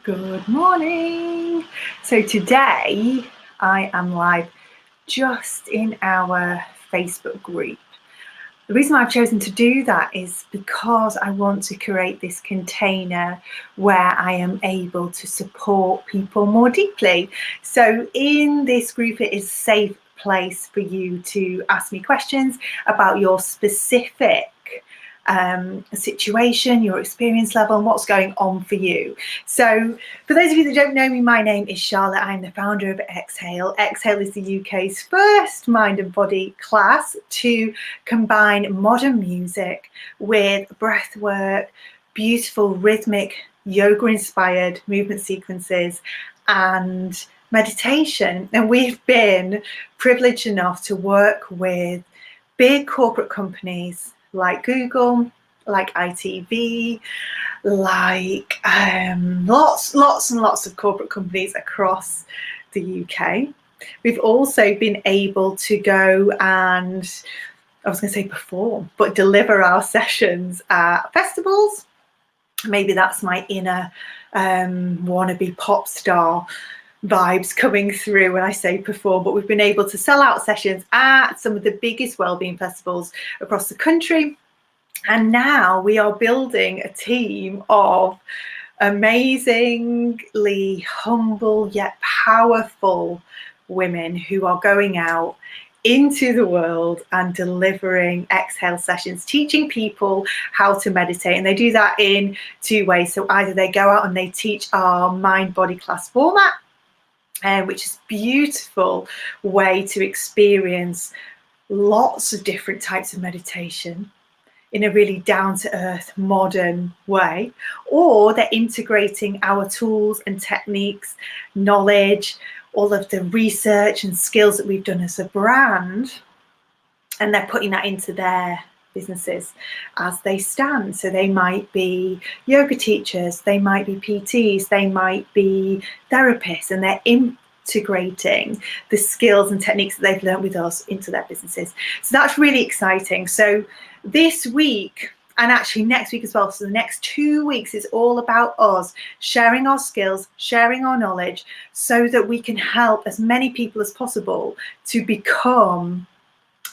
Good morning. So today I am live just in our Facebook group. The reason I've chosen to do that is because I want to create this container where I am able to support people more deeply. So in this group, it is a safe place for you to ask me questions about your specific situation, your experience level, and what's going on for you. So for those of you that don't know me, my name is Charlotte. I'm the founder of Exhale. Exhale is the UK's first mind and body class to combine modern music with breath work, beautiful rhythmic yoga inspired movement sequences, and meditation. And we've been privileged enough to work with big corporate companies like Google, like ITV, like lots and lots of corporate companies across the UK. We've also been able to go and, I was going to say perform, but deliver our sessions at festivals. Maybe that's my inner wannabe pop star vibes coming through when I say perform, but we've been able to sell out sessions at some of the biggest wellbeing festivals across the country. And now we are building a team of amazingly humble yet powerful women who are going out into the world and delivering exhale sessions, teaching people how to meditate. And they do that in two ways. So either they go out and they teach our mind body class format, which is a beautiful way to experience lots of different types of meditation in a really down-to-earth modern way, or they're integrating our tools and techniques, knowledge, all of the research and skills that we've done as a brand, and they're putting that into their businesses as they stand. So they might be yoga teachers, they might be PTs, they might be therapists, and they're integrating the skills and techniques that they've learned with us into their businesses. So that's really exciting. So this week, and actually next week as well, so the next 2 weeks is all about us sharing our skills, sharing our knowledge, so that we can help as many people as possible to become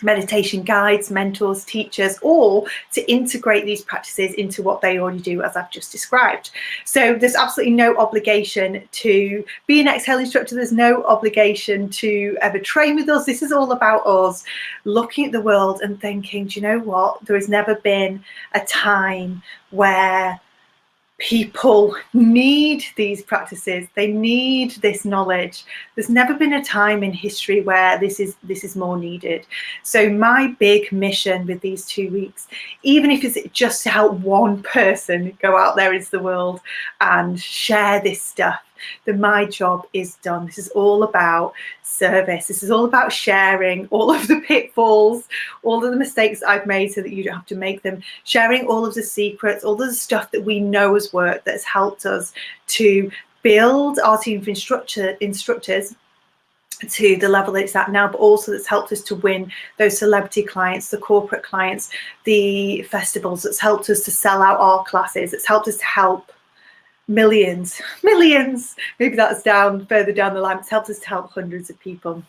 meditation guides, mentors, teachers, or to integrate these practices into what they already do, as I've just described. So there's absolutely no obligation to be an exhale instructor. There's no obligation to ever train with us. This is all about us looking at the world and thinking, do you know what? There has never been a time where people need these practices, they need this knowledge. There's never been a time in history where this is more needed. So my big mission with these 2 weeks, even if it's just to help one person go out there into the world and share this stuff, then my job is done. This is all about service. This is all about sharing all of the pitfalls, all of the mistakes I've made so that you don't have to make them, sharing all of the secrets, all of the stuff that we know has worked, that has helped us to build our team of instructors to the level that it's at now, but also that's helped us to win those celebrity clients, the corporate clients, the festivals, that's helped us to sell out our classes, it's helped us to help millions, maybe that's further down the line. It's helped us to help hundreds of people.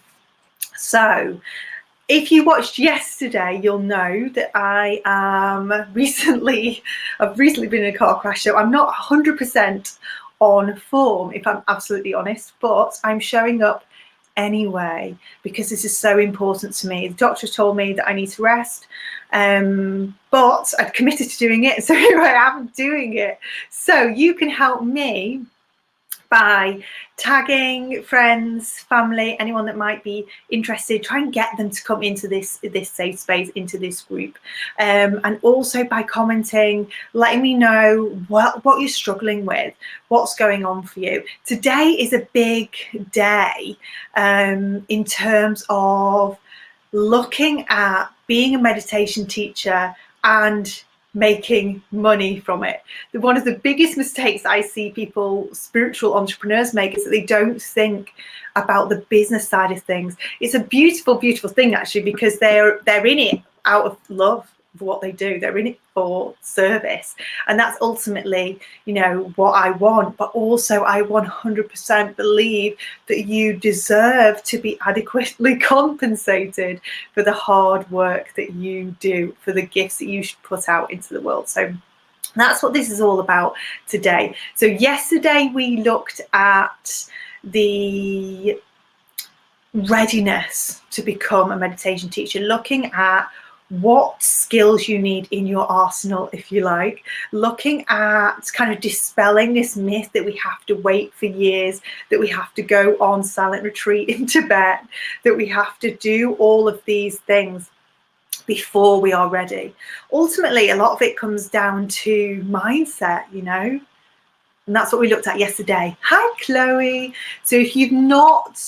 So if you watched yesterday, you'll know that I've recently been in a car crash, so I'm not 100% on form, if I'm absolutely honest, but I'm showing up anyway because this is so important to me. The doctor told me that I need to rest, but I've committed to doing it, so here I am doing it. So you can help me by tagging friends, family, anyone that might be interested. Try and get them to come into this safe space, into this group, and also by commenting, letting me know what you're struggling with, what's going on for you. Today is a big day in terms of looking at being a meditation teacher and making money from it. One of the biggest mistakes I see people, spiritual entrepreneurs, make is that they don't think about the business side of things. It's a beautiful thing actually, because they're in it out of love. for what they do. They're in it for service. And that's ultimately, you know, what I want. But also I 100% believe that you deserve to be adequately compensated for the hard work that you do, for the gifts that you should put out into the world. So that's what this is all about today. So yesterday we looked at the readiness to become a meditation teacher, looking at what skills you need in your arsenal, if you like, looking at kind of dispelling this myth that we have to wait for years, that we have to go on silent retreat in Tibet, that we have to do all of these things before we are ready. Ultimately, a lot of it comes down to mindset, you know, and that's what we looked at yesterday. Hi, Chloe. So if you've not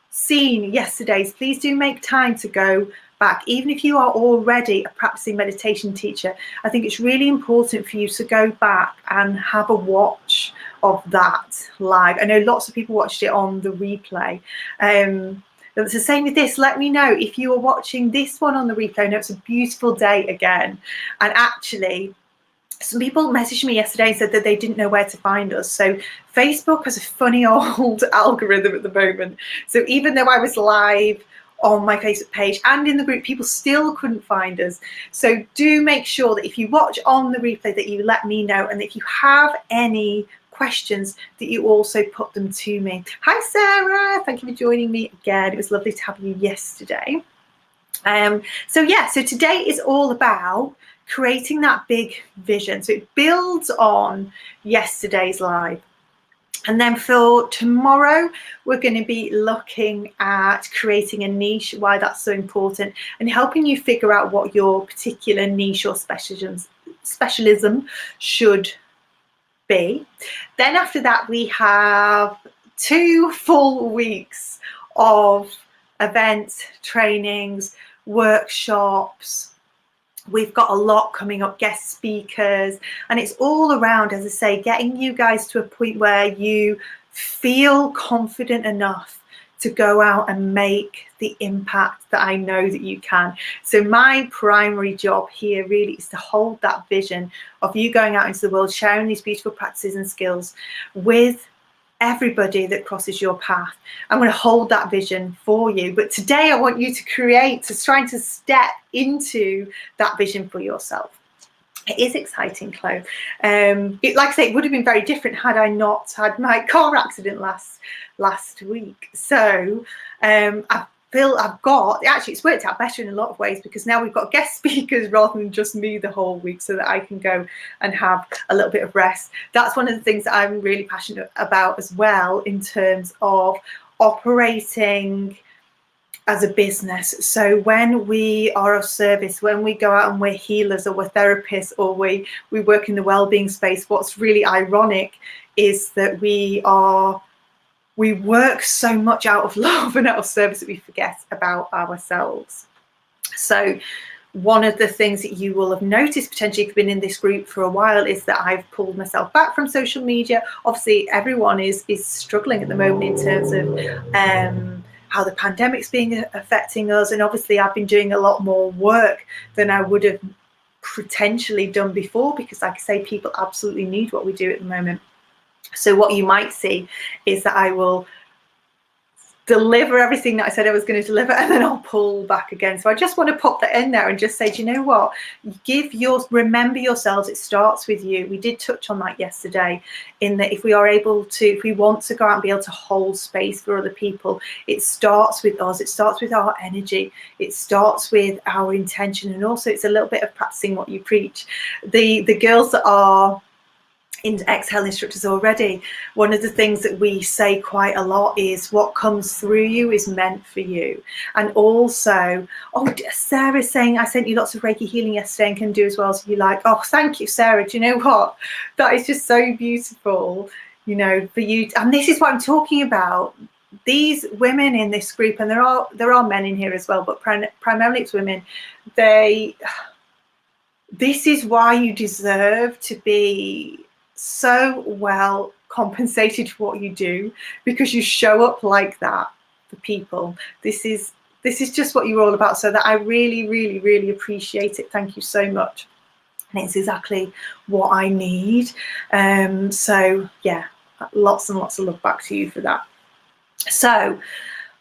seen yesterday's, please do make time to go back. Even if you are already a practicing meditation teacher, I think it's really important for you to go back and have a watch of that live. I know lots of people watched it on the replay. It's the same with this. Let me know if you are watching this one on the replay. I know it's a beautiful day again. And actually, some people messaged me yesterday and said that they didn't know where to find us. So Facebook has a funny old algorithm at the moment. So even though I was live on my Facebook page and in the group, people still couldn't find us. So do make sure that if you watch on the replay that you let me know, and if you have any questions that you also put them to me. Hi Sarah, thank you for joining me again. It was lovely to have you yesterday. So today is all about creating that big vision. So it builds on yesterday's live. And then for tomorrow, we're going to be looking at creating a niche, why that's so important, and helping you figure out what your particular niche or specialism should be. Then after that, we have 2 full weeks of events, trainings, workshops. We've got a lot coming up, guest speakers, and it's all around, as I say, getting you guys to a point where you feel confident enough to go out and make the impact that I know that you can. So my primary job here really is to hold that vision of you going out into the world, sharing these beautiful practices and skills with everybody that crosses your path. I'm going to hold that vision for you. But today I want you to trying to step into that vision for yourself. It is exciting, Chloe. Like I say, it would have been very different had I not had my car accident last week. So I feel it's worked out better in a lot of ways, because now we've got guest speakers rather than just me the whole week, so that I can go and have a little bit of rest. That's one of the things that I'm really passionate about as well, in terms of operating as a business. So when we are of service, when we go out and we're healers or we're therapists or we work in the well-being space, what's really ironic is that we work so much out of love and out of service that we forget about ourselves. So one of the things that you will have noticed, potentially if you've been in this group for a while, is that I've pulled myself back from social media. Obviously, everyone is struggling at the moment in terms of how the pandemic's being affecting us. And obviously, I've been doing a lot more work than I would have potentially done before, because like I say, people absolutely need what we do at the moment. So what you might see is that I will deliver everything that I said I was going to deliver, and then I'll pull back again. So I just want to pop that in there and just say, do you know what? Remember yourselves. It starts with you. We did touch on that yesterday, in that if we want to go out and be able to hold space for other people, it starts with us. It starts with our energy. It starts with our intention, and also it's a little bit of practicing what you preach. The girls that are in Exhale instructors already, one of the things that we say quite a lot is what comes through you is meant for you. And also, Sarah's saying, I sent you lots of Reiki healing yesterday and can do as well as you like. Oh, thank you, Sarah. Do you know what? That is just so beautiful, you know, for you. And this is what I'm talking about. These women in this group, and there are men in here as well, but primarily it's women. This is why you deserve to be so well compensated for what you do, because you show up like that for people. This is this is just what you're all about. So that I really, really, really appreciate it. Thank you so much. And it's exactly what I need. So yeah, lots and lots of love back to you for that. So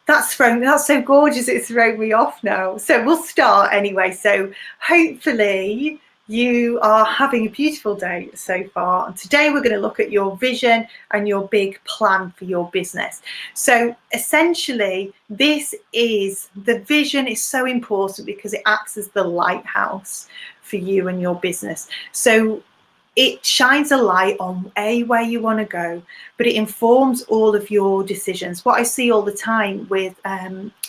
that's so gorgeous, it's thrown me off now. So we'll start anyway. So hopefully you are having a beautiful day so far. And today we're going to look at your vision and your big plan for your business. So essentially, the vision is so important because it acts as the lighthouse for you and your business. So it shines a light on where you want to go, but it informs all of your decisions. What I see all the time with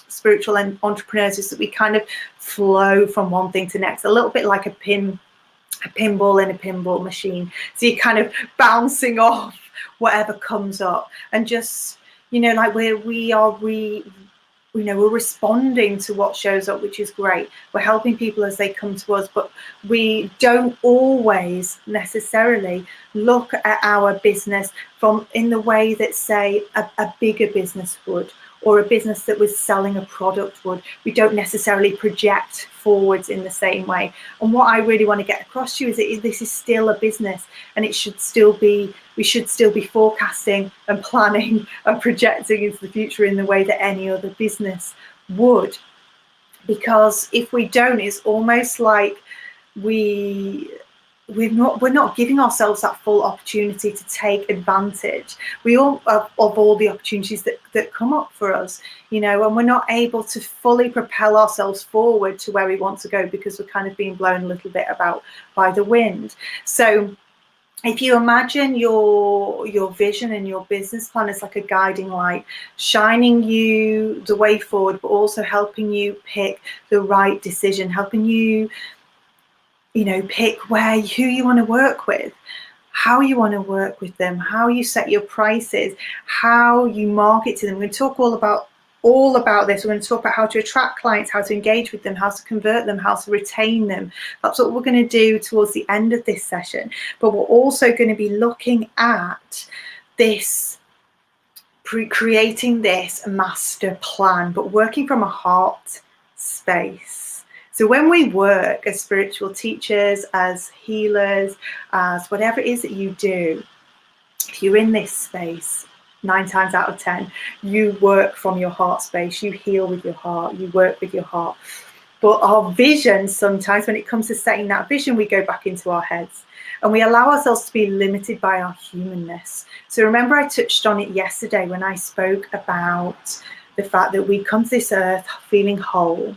spiritual entrepreneurs is that we kind of flow from one thing to the next, a little bit like a pinball in a pinball machine. So you're kind of bouncing off whatever comes up, and just, like we're responding to what shows up, which is great. We're helping people as they come to us, but we don't always necessarily look at our business in the way that, say, a bigger business would, or a business that was selling a product would. We don't necessarily project forwards in the same way. And what I really want to get across to you is that this is still a business, and we should still be forecasting and planning and projecting into the future in the way that any other business would. Because if we don't, it's almost like we're not giving ourselves that full opportunity to take advantage of all the opportunities that come up for us, and we're not able to fully propel ourselves forward to where we want to go because we're kind of being blown a little bit about by the wind. So if you imagine your vision and your business plan as like a guiding light, shining you the way forward, but also helping you pick the right decision, helping you pick who you want to work with, how you want to work with them, how you set your prices, how you market to them. We're going to talk all about this. We're going to talk about how to attract clients, how to engage with them, how to convert them, how to retain them. That's what we're going to do towards the end of this session. But we're also going to be looking at this, creating this master plan, but working from a heart space. So when we work as spiritual teachers, as healers, as whatever it is that you do, if you're in this space, 9 times out of 10, you work from your heart space, you heal with your heart, you work with your heart. But our vision, sometimes when it comes to setting that vision, we go back into our heads and we allow ourselves to be limited by our humanness. So remember, I touched on it yesterday when I spoke about the fact that we come to this earth feeling whole,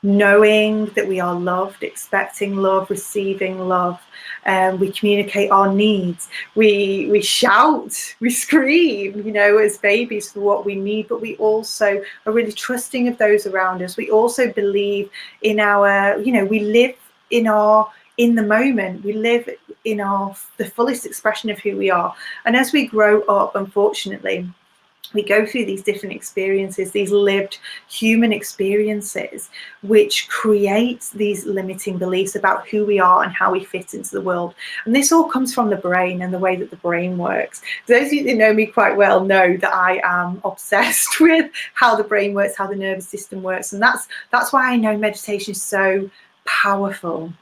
knowing that we are loved, expecting love, receiving love. We communicate our needs. We shout, we scream, as babies for what we need, but we also are really trusting of those around us. We also believe in we live in the moment. We live in the fullest expression of who we are. And as we grow up, unfortunately, we go through these different experiences, these lived human experiences, which create these limiting beliefs about who we are and how we fit into the world. And this all comes from the brain and the way that the brain works. Those of you that know me quite well know that I am obsessed with how the brain works, how the nervous system works. And that's why I know meditation is so powerful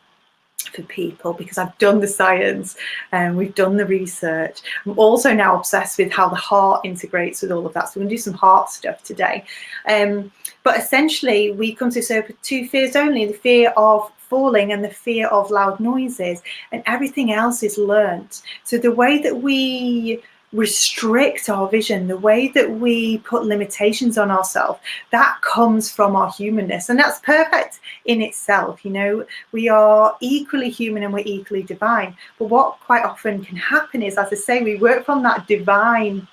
for people, because I've done the science and we've done the research. I'm also now obsessed with how the heart integrates with all of that. So we're going to do some heart stuff today. But essentially, we come to this earth with 2 fears only: the fear of falling and the fear of loud noises, and everything else is learnt. So the way that we restrict our vision, the way that we put limitations on ourselves, that comes from our humanness, and that's perfect in itself. We are equally human and we're equally divine. But what quite often can happen is, as I say, we work from that divine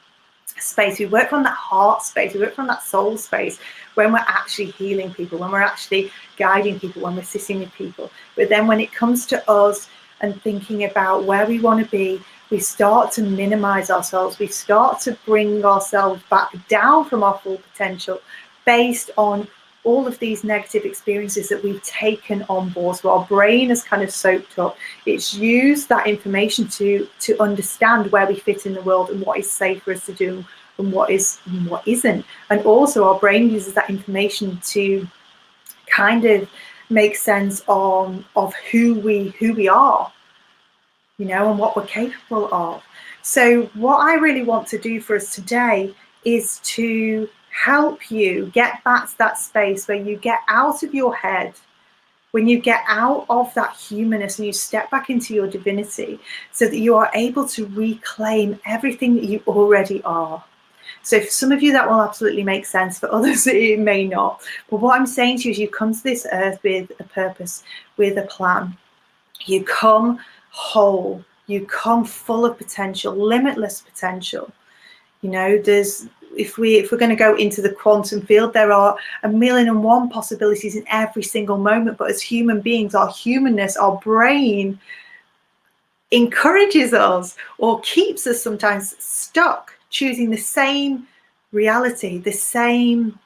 space, we work from that heart space, we work from that soul space when we're actually healing people, when we're actually guiding people, when we're sitting with people. But then when it comes to us and thinking about where we want to be, we start to minimize ourselves. We start to bring ourselves back down from our full potential based on all of these negative experiences that we've taken on board. So our brain has kind of soaked up. It's used that information to understand where we fit in the world and what is safe for us to do and what isn't. And also our brain uses that information to kind of make sense of who we are, you know, and what we're capable of. So what I really want to do for us today is to help you get back to that space where you get out of your head, when you get out of that humanness and you step back into your divinity, so that you are able to reclaim everything that you already are. So for some of you that will absolutely make sense, for others it may not. But what I'm saying to you is you come to this earth with a purpose, with a plan. You come whole, you come full of potential, limitless potential. You know, if we're going to go into the quantum field, there are 1,000,001 possibilities in every single moment. But as human beings, our humanness, our brain encourages us or keeps us sometimes stuck, choosing the same reality, the same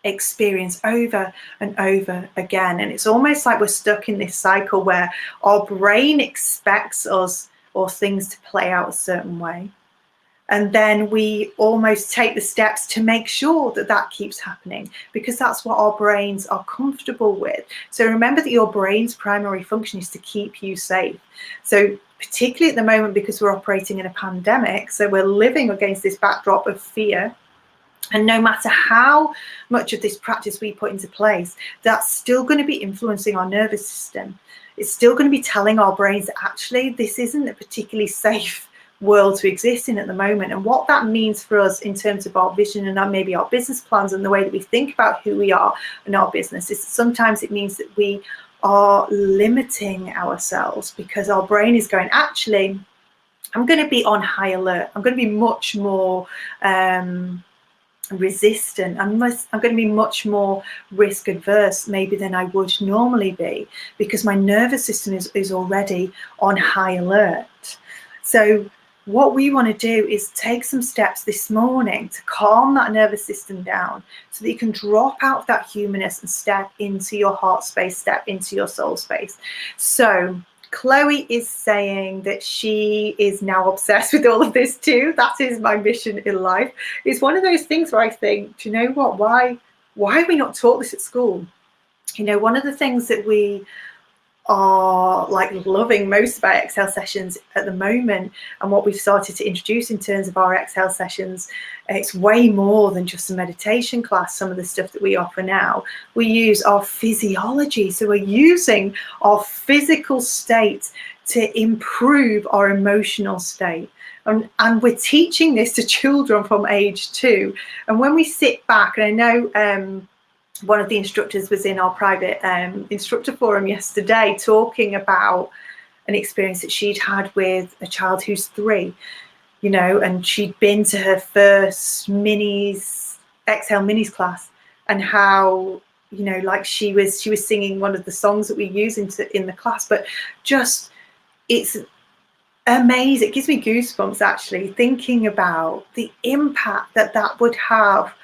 experience over and over again. And it's almost like we're stuck in this cycle where our brain expects us or things to play out a certain way. And then we almost take the steps to make sure that that keeps happening, because that's what our brains are comfortable with. So remember that your brain's primary function is to keep you safe. So particularly at the moment, because we're operating in a pandemic, so we're living against this backdrop of fear. And no matter how much of this practice we put into place, that's still going to be influencing our nervous system. It's still going to be telling our brains that actually this isn't a particularly safe world to exist in at the moment. And what that means for us in terms of our vision and maybe our business plans and the way that we think about who we are and our business is sometimes it means that we are limiting ourselves, because our brain is going, actually, I'm going to be on high alert. I'm going to be much more resistant. I'm going to be much more risk adverse maybe than I would normally be, because my nervous system is already on high alert. So what we want to do is take some steps this morning to calm that nervous system down so that you can drop out of that humanness and step into your heart space, step into your soul space. So Chloe is saying that she is now obsessed with all of this too. That is my mission in life. It's one of those things where I think, do you know what? Why have we not taught this at school? You know, one of the things that we are like loving most about exhale sessions at the moment, and what we've started to introduce in terms of our exhale sessions, it's way more than just a meditation class. Some of the stuff that we offer now, we use our physiology. So we're using our physical state to improve our emotional state. And we're teaching this to children from age 2. And when we sit back, and I know one of the instructors was in our private instructor forum yesterday talking about an experience that she'd had with a child who's 3, you know, and she'd been to her first exhale minis class, and how, you know, like she was singing one of the songs that we use in the class, but just, it's amazing. It gives me goosebumps actually thinking about the impact that would have.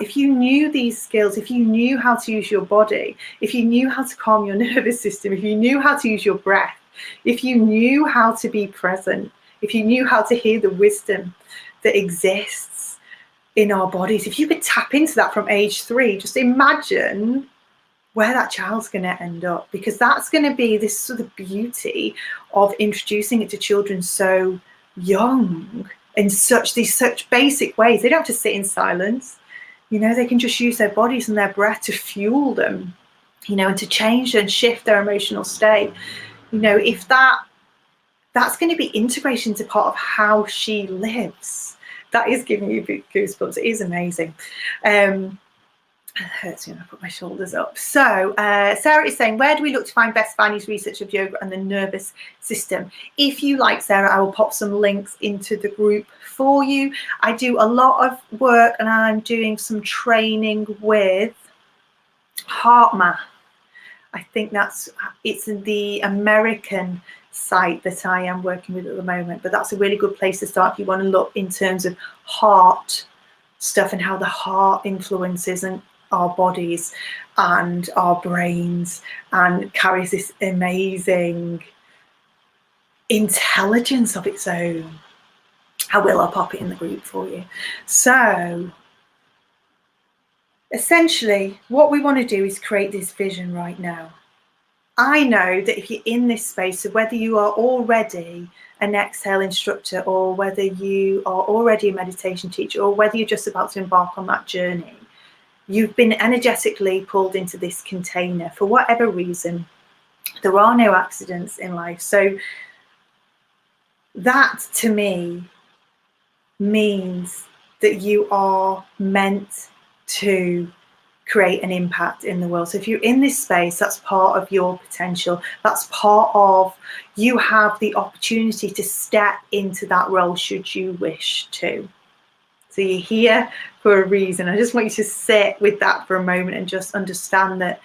If you knew these skills, if you knew how to use your body, if you knew how to calm your nervous system, if you knew how to use your breath, if you knew how to be present, if you knew how to hear the wisdom that exists in our bodies, if you could tap into that from age 3, just imagine where that child's going to end up, because that's going to be this sort of beauty of introducing it to children so young in such basic ways. They don't have to sit in silence. You know, they can just use their bodies and their breath to fuel them, you know, and to change and shift their emotional state. You know, if that's going to be integrated into part of how she lives, that is giving you goosebumps. It is amazing. It hurts me when I put my shoulders up. So Sarah is saying, where do we look to find best values research of yoga and the nervous system? If you like, Sarah, I will pop some links into the group for you. I do a lot of work, and I'm doing some training with HeartMath. I think it's in the American site that I am working with at the moment, but that's a really good place to start if you want to look in terms of heart stuff and how the heart influences. And our bodies and our brains, and carries this amazing intelligence of its own. I'll pop it in the group for you. So essentially what we want to do is create this vision right now. I know that if you're in this space, so whether you are already an exhale instructor, or whether you are already a meditation teacher, or whether you're just about to embark on that journey, you've been energetically pulled into this container for whatever reason. There are no accidents in life. So that to me means that you are meant to create an impact in the world. So if you're in this space, that's part of your potential. That's part of, you have the opportunity to step into that role should you wish to. So you're here for a reason. I just want you to sit with that for a moment and just understand that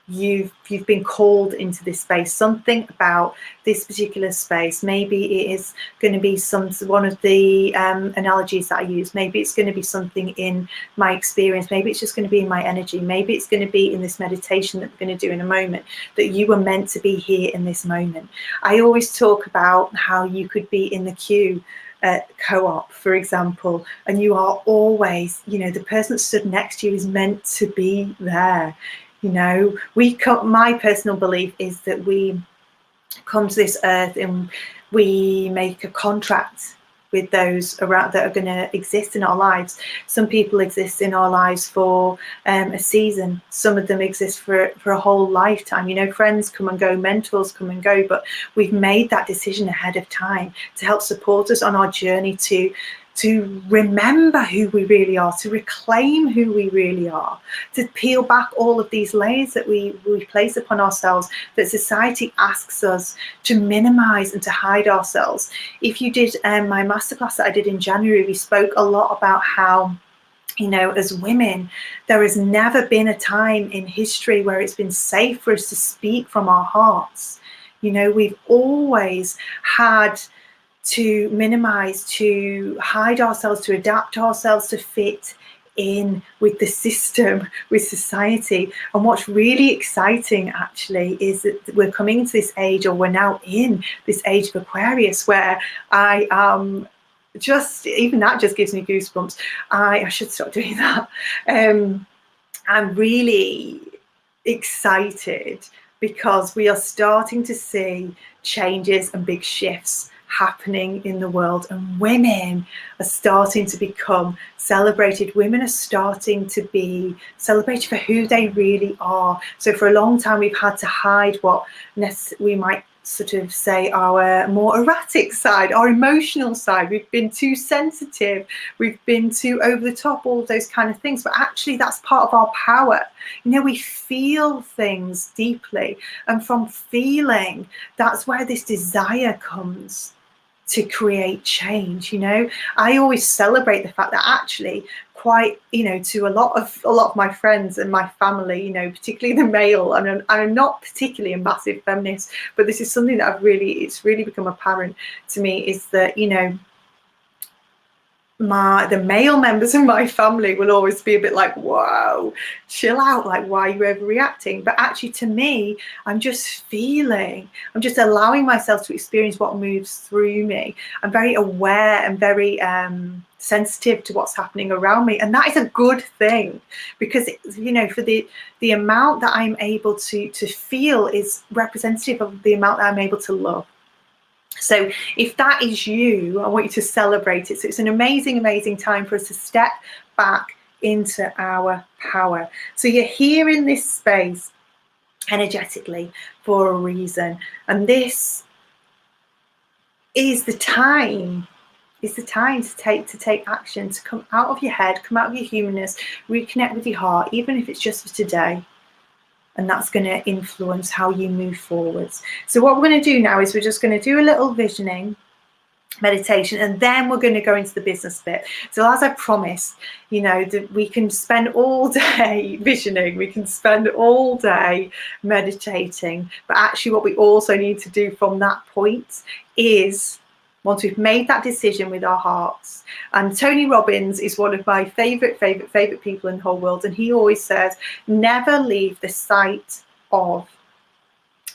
you've been called into this space. Something about this particular space, maybe it is going to be one of the analogies that I use, maybe it's going to be something in my experience, maybe it's just going to be in my energy, maybe it's going to be in this meditation that we're going to do in a moment, that you were meant to be here in this moment. I always talk about how you could be in the queue at Co-op, for example, and you are always, the person that stood next to you is meant to be there. My personal belief is that we come to this earth and we make a contract with those around that are going to exist in our lives. Some people exist in our lives for a season. Some of them exist for a whole lifetime. Friends come and go, mentors come and go, but we've made that decision ahead of time to help support us on our journey to remember who we really are, to reclaim who we really are, to peel back all of these layers that we place upon ourselves, that society asks us to minimize and to hide ourselves. If you did my masterclass that I did in January, we spoke a lot about how, as women, there has never been a time in history where it's been safe for us to speak from our hearts. We've always had to minimize, to hide ourselves, to adapt ourselves to fit in with the system, with society. And what's really exciting actually is that we're coming into this age, or we're now in this age of Aquarius, where I am even that just gives me goosebumps. I should stop doing that. I'm really excited because we are starting to see changes and big shifts happening in the world, and women are starting to become celebrated. Women are starting to be celebrated for who they really are. So for a long time we've had to hide what we might sort of say our more erratic side, our emotional side. We've been too sensitive, we've been too over the top, all those kind of things, but actually that's part of our power. We feel things deeply, and from feeling, that's where this desire comes to create change. I always celebrate the fact that actually quite, to a lot of my friends and my family, particularly the male, and I'm not particularly a massive feminist, but this is something that it's really become apparent to me, is that, the male members of my family will always be a bit like, whoa, chill out, like, why are you overreacting? But actually, to me, I'm just allowing myself to experience what moves through me. I'm very aware and very sensitive to what's happening around me, and that is a good thing, because for the amount that I'm able to feel is representative of the amount that I'm able to love. So if that is you, I want you to celebrate it. So it's an amazing, amazing time for us to step back into our power. So you're here in this space energetically for a reason. And this is the time. It's the time to take action, to come out of your head, come out of your humanness, reconnect with your heart, even if it's just for today. And that's going to influence how you move forwards. So what we're going to do now is we're just going to do a little visioning meditation, and then we're going to go into the business bit. So as I promised, that we can spend all day visioning, we can spend all day meditating, but actually what we also need to do from that point is once we've made that decision with our hearts. And Tony Robbins is one of my favorite people in the whole world. And he always says, never leave the sight of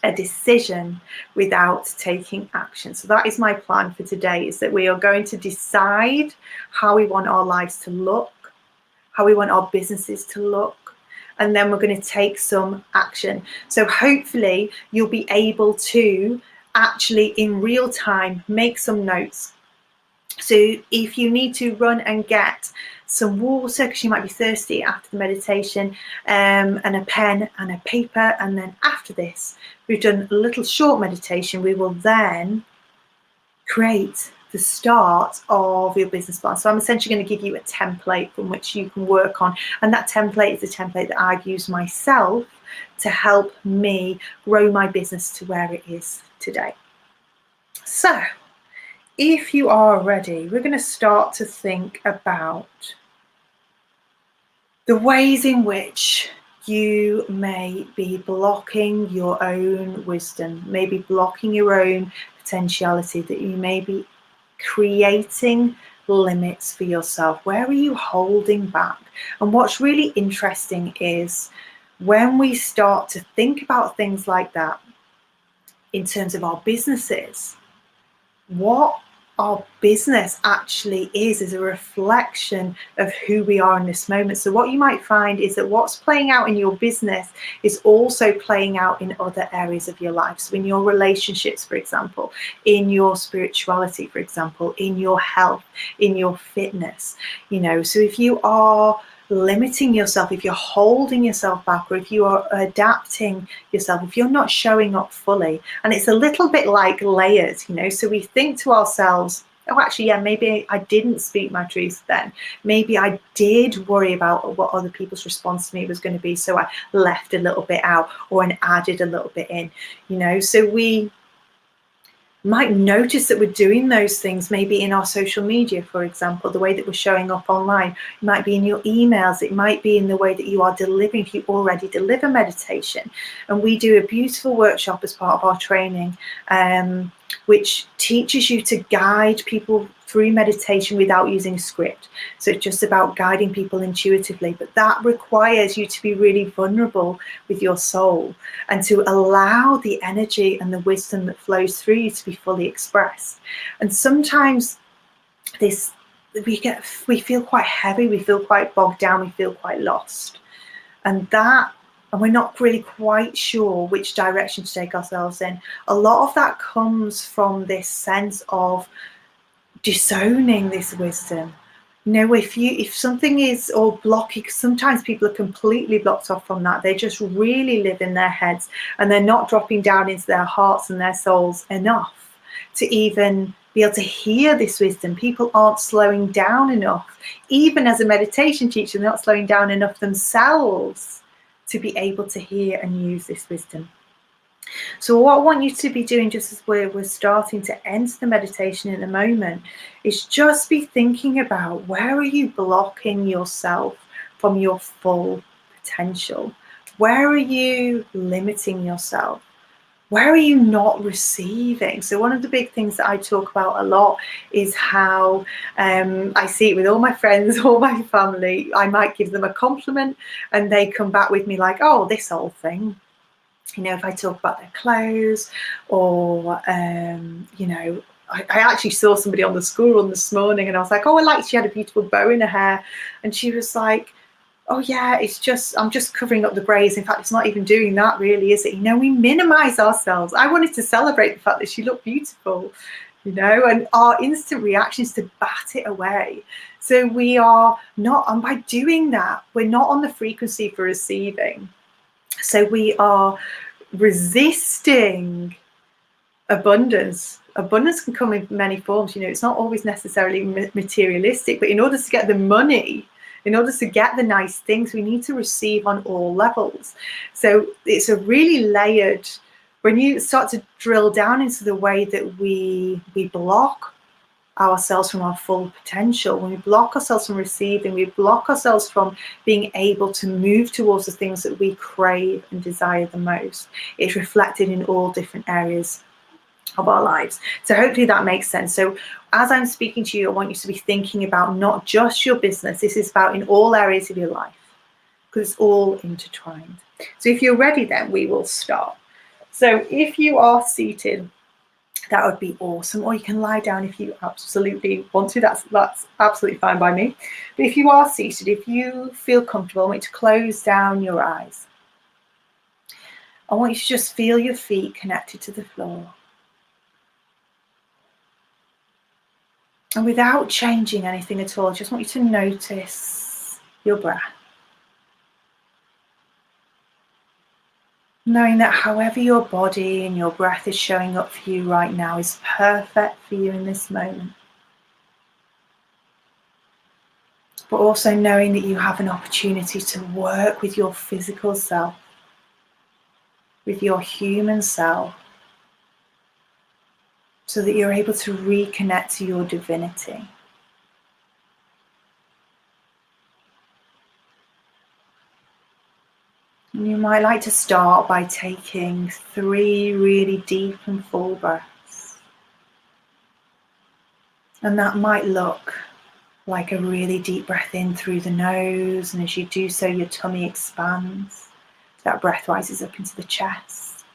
a decision without taking action. So that is my plan for today, is that we are going to decide how we want our lives to look, how we want our businesses to look, and then we're going to take some action. So hopefully you'll be able to actually in real time make some notes. So if you need to run and get some water because you might be thirsty after the meditation, and a pen and a paper, and then after this we've done a little short meditation, we will then create the start of your business plan. So I'm essentially going to give you a template from which you can work on, and that template is a template that I've used myself to help me grow my business to where it is today. So if you are ready, we're going to start to think about the ways in which you may be blocking your own wisdom, maybe blocking your own potentiality, that you may be creating limits for yourself. Where are you holding back? And what's really interesting is when we start to think about things like that in terms of our businesses, what our business actually is a reflection of who we are in this moment. So what you might find is that what's playing out in your business is also playing out in other areas of your life. So in your relationships, for example, in your spirituality, for example, in your health, in your fitness, so if you are limiting yourself, if you're holding yourself back, or if you are adapting yourself, if you're not showing up fully, and it's a little bit like layers, so we think to ourselves, oh, actually, yeah, maybe I didn't speak my truth then. Maybe I did worry about what other people's response to me was going to be, so I left a little bit out or added a little bit in, so we might notice that we're doing those things maybe in our social media, for example, the way that we're showing up online. It might be in your emails, it might be in the way that you are delivering, if you already deliver meditation. And we do a beautiful workshop as part of our training, which teaches you to guide people through meditation without using a script. So it's just about guiding people intuitively, but that requires you to be really vulnerable with your soul and to allow the energy and the wisdom that flows through you to be fully expressed. And sometimes we feel quite heavy, we feel quite bogged down, we feel quite lost, and we're not really quite sure which direction to take ourselves in. A lot of that comes from this sense of disowning this wisdom. If something is or blocking, sometimes people are completely blocked off from that. They just really live in their heads, and they're not dropping down into their hearts and their souls enough to even be able to hear this wisdom. People aren't slowing down enough. Even as a meditation teacher, they're not slowing down enough themselves to be able to hear and use this wisdom. So what I want you to be doing, just as we're starting to enter the meditation in a moment, is just be thinking about, where are you blocking yourself from your full potential? Where are you limiting yourself? Where are you not receiving? So one of the big things that I talk about a lot is how I see it with all my friends, all my family. I might give them a compliment and they come back with me like, oh, this old thing. If I talk about their clothes, or I actually saw somebody on the school run this morning, and I was like, oh, I liked she had a beautiful bow in her hair, and she was like, oh yeah, I'm just covering up the grays. In fact, it's not even doing that really, is it? We minimize ourselves. I wanted to celebrate the fact that she looked beautiful, and our instant reaction is to bat it away. So we are not, and by doing that, we're not on the frequency for receiving. So we are resisting abundance. Abundance can come in many forms. It's not always necessarily materialistic, but in order to get the money, in order to get the nice things, we need to receive on all levels. So it's a really layered, when you start to drill down into the way that we block ourselves from our full potential, when we block ourselves from receiving, we block ourselves from being able to move towards the things that we crave and desire the most. It's reflected in all different areas of our lives. So hopefully that makes sense. So as I'm speaking to you, I want you to be thinking about not just your business. This is about in all areas of your life, because it's all intertwined. So if you're ready, then we will start. So if you are seated, that would be awesome. Or you can lie down if you absolutely want to. That's absolutely fine by me. But if you are seated, if you feel comfortable, I want you to close down your eyes. I want you to just feel your feet connected to the floor. And without changing anything at all, I just want you to notice your breath. Knowing that however your body and your breath is showing up for you right now is perfect for you in this moment. But also knowing that you have an opportunity to work with your physical self, with your human self, so that you're able to reconnect to your divinity. And you might like to start by taking 3 really deep and full breaths. And that might look like a really deep breath in through the nose, and as you do so, your tummy expands. That breath rises up into the chest.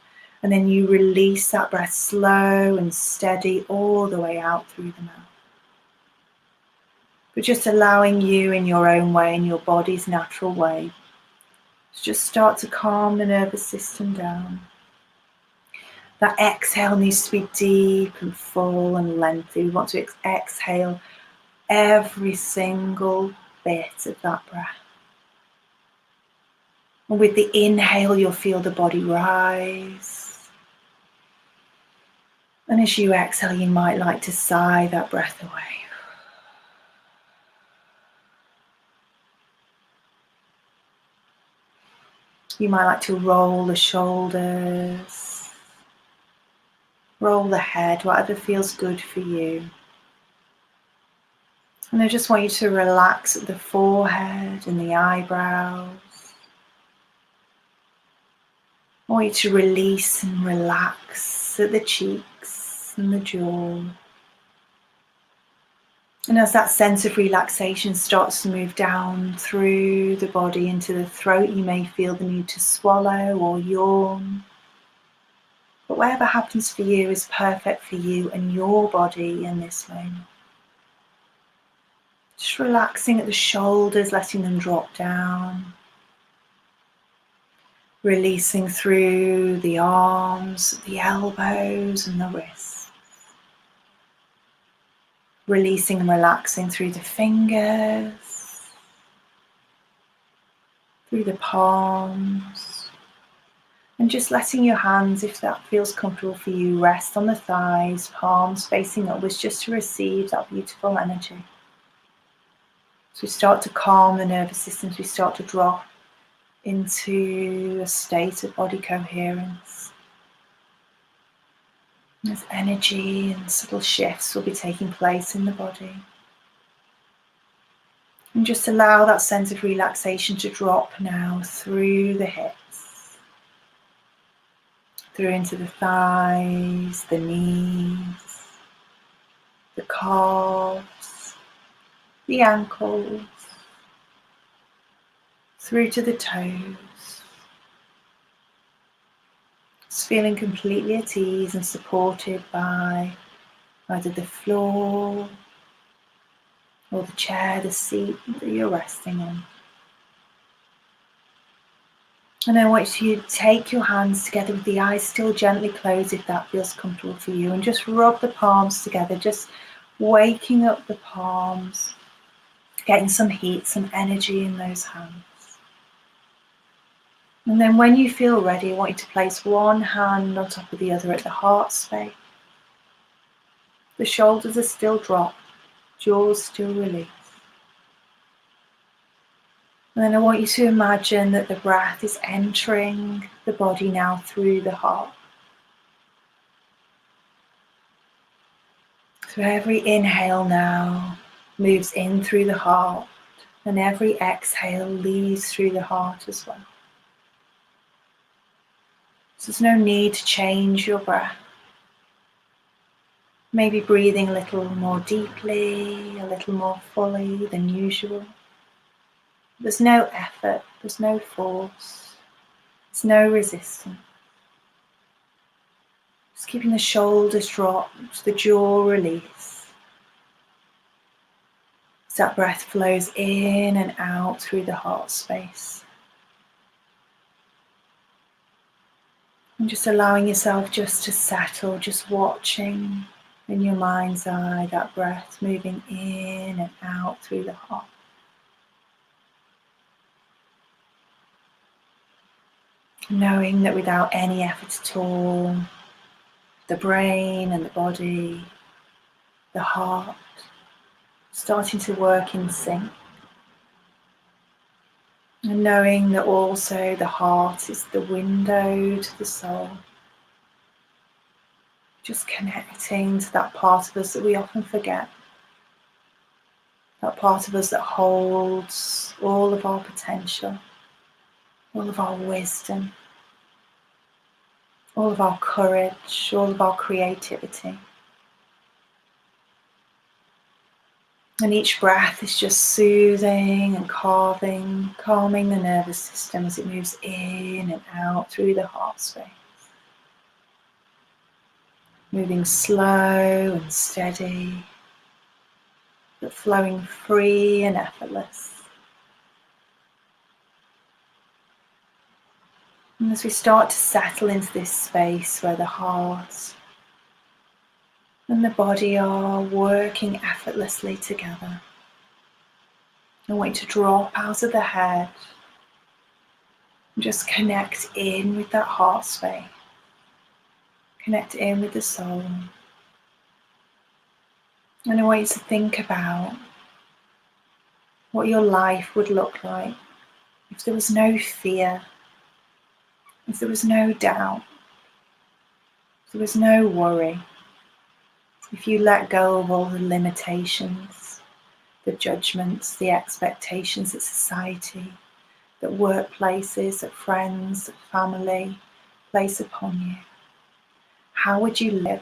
And then you release that breath slow and steady all the way out through the mouth. But just allowing you in your own way, in your body's natural way, to just start to calm the nervous system down. That exhale needs to be deep and full and lengthy. We want to exhale every single bit of that breath. And with the inhale, you'll feel the body rise. And as you exhale, you might like to sigh that breath away. You might like to roll the shoulders, roll the head, whatever feels good for you. And I just want you to relax at the forehead and the eyebrows. I want you to release and relax at the cheeks and the jaw. And as that sense of relaxation starts to move down through the body into the throat, you may feel the need to swallow or yawn. But whatever happens for you is perfect for you and your body in this moment. Just relaxing at the shoulders, letting them drop down. Releasing through the arms, the elbows and the wrists. Releasing and relaxing through the fingers, through the palms, and just letting your hands, if that feels comfortable for you, rest on the thighs, palms facing upwards, just to receive that beautiful energy. So we start to calm the nervous system, we start to drop into a state of body coherence. As energy and subtle shifts will be taking place in the body. And just allow that sense of relaxation to drop now through the hips, through into the thighs, the knees, the calves, the ankles, through to the toes. Just feeling completely at ease and supported by either the floor or the chair, the seat that you're resting on. And I want you to take your hands together with the eyes still gently closed if that feels comfortable for you, and just rub the palms together, just waking up the palms, getting some heat, some energy in those hands. And then when you feel ready, I want you to place one hand on top of the other at the heart space. The shoulders are still dropped, jaws still released. And then I want you to imagine that the breath is entering the body now through the heart. So every inhale now moves in through the heart, and every exhale leaves through the heart as well. So there's no need to change your breath. Maybe breathing a little more deeply, a little more fully than usual. There's no effort, there's no force, there's no resistance. Just keeping the shoulders dropped, the jaw released. As that breath flows in and out through the heart space. And just allowing yourself just to settle, just watching in your mind's eye that breath moving in and out through the heart. Knowing that without any effort at all, the brain and the body, the heart, starting to work in sync. And knowing that also the heart is the window to the soul. Just connecting to that part of us that we often forget. That part of us that holds all of our potential, all of our wisdom, all of our courage, all of our creativity. And each breath is just soothing and calming the nervous system as it moves in and out through the heart space. Moving slow and steady, but flowing free and effortless. And as we start to settle into this space where the heart and the body are working effortlessly together, I want you to drop out of the head and just connect in with that heart space. Connect in with the soul. And I want you to think about what your life would look like if there was no fear, if there was no doubt, if there was no worry, if you let go of all the limitations, the judgments, the expectations that society, that workplaces, that friends, that family place upon you. How would you live?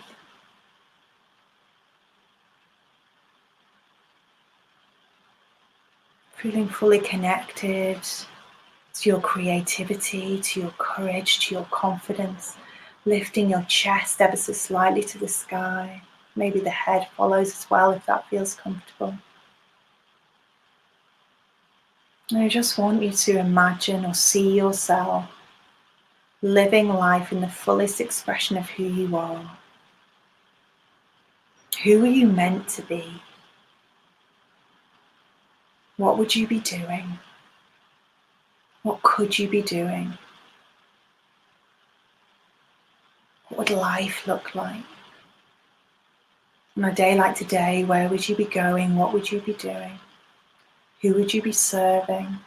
Feeling fully connected to your creativity, to your courage, to your confidence, lifting your chest ever so slightly to the sky. Maybe the head follows as well if that feels comfortable. And I just want you to imagine or see yourself living life in the fullest expression of who you are. Who are you meant to be? What would you be doing? What could you be doing? What would life look like? On a day like today, where would you be going? What would you be doing? Who would you be serving?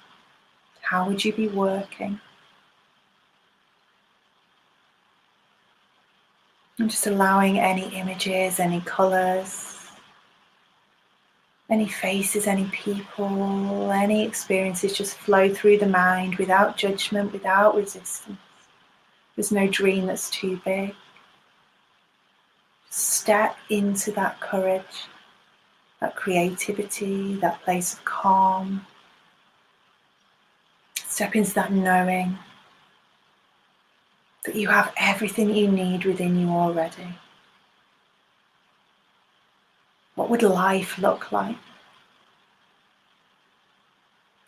How would you be working? And just allowing any images, any colours, any faces, any people, any experiences just flow through the mind without judgment, without resistance. There's no dream that's too big. Step into that courage, that creativity, that place of calm. Step into that knowing that you have everything you need within you already. What would life look like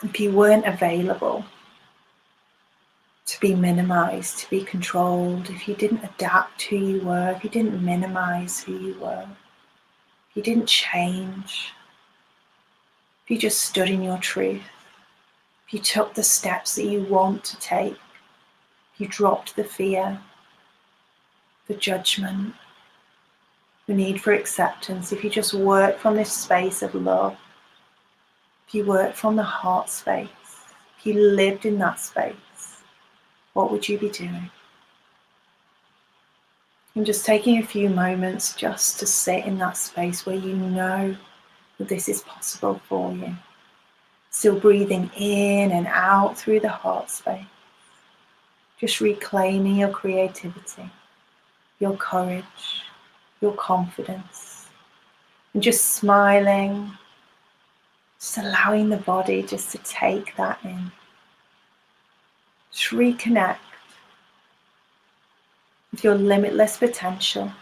if you weren't available to be minimized, to be controlled, if you didn't adapt who you were, if you didn't minimize who you were, if you didn't change, if you just stood in your truth, if you took the steps that you want to take, if you dropped the fear, the judgment, the need for acceptance, if you just work from this space of love, if you work from the heart space, if you lived in that space, what would you be doing? And just taking a few moments just to sit in that space where you know that this is possible for you. Still breathing in and out through the heart space. Just reclaiming your creativity, your courage, your confidence, and just smiling, just allowing the body just to take that in. Just reconnect with your limitless potential.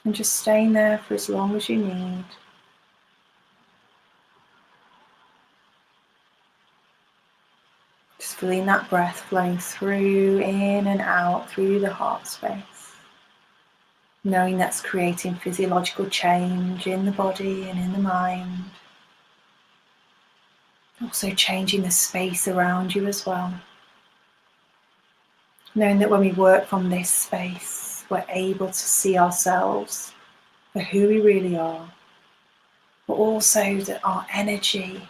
And just staying there for as long as you need. Just feeling that breath flowing through, in and out, through the heart space. Knowing that's creating physiological change in the body and in the mind. Also changing the space around you as well. Knowing that when we work from this space, we're able to see ourselves for who we really are, but also that our energy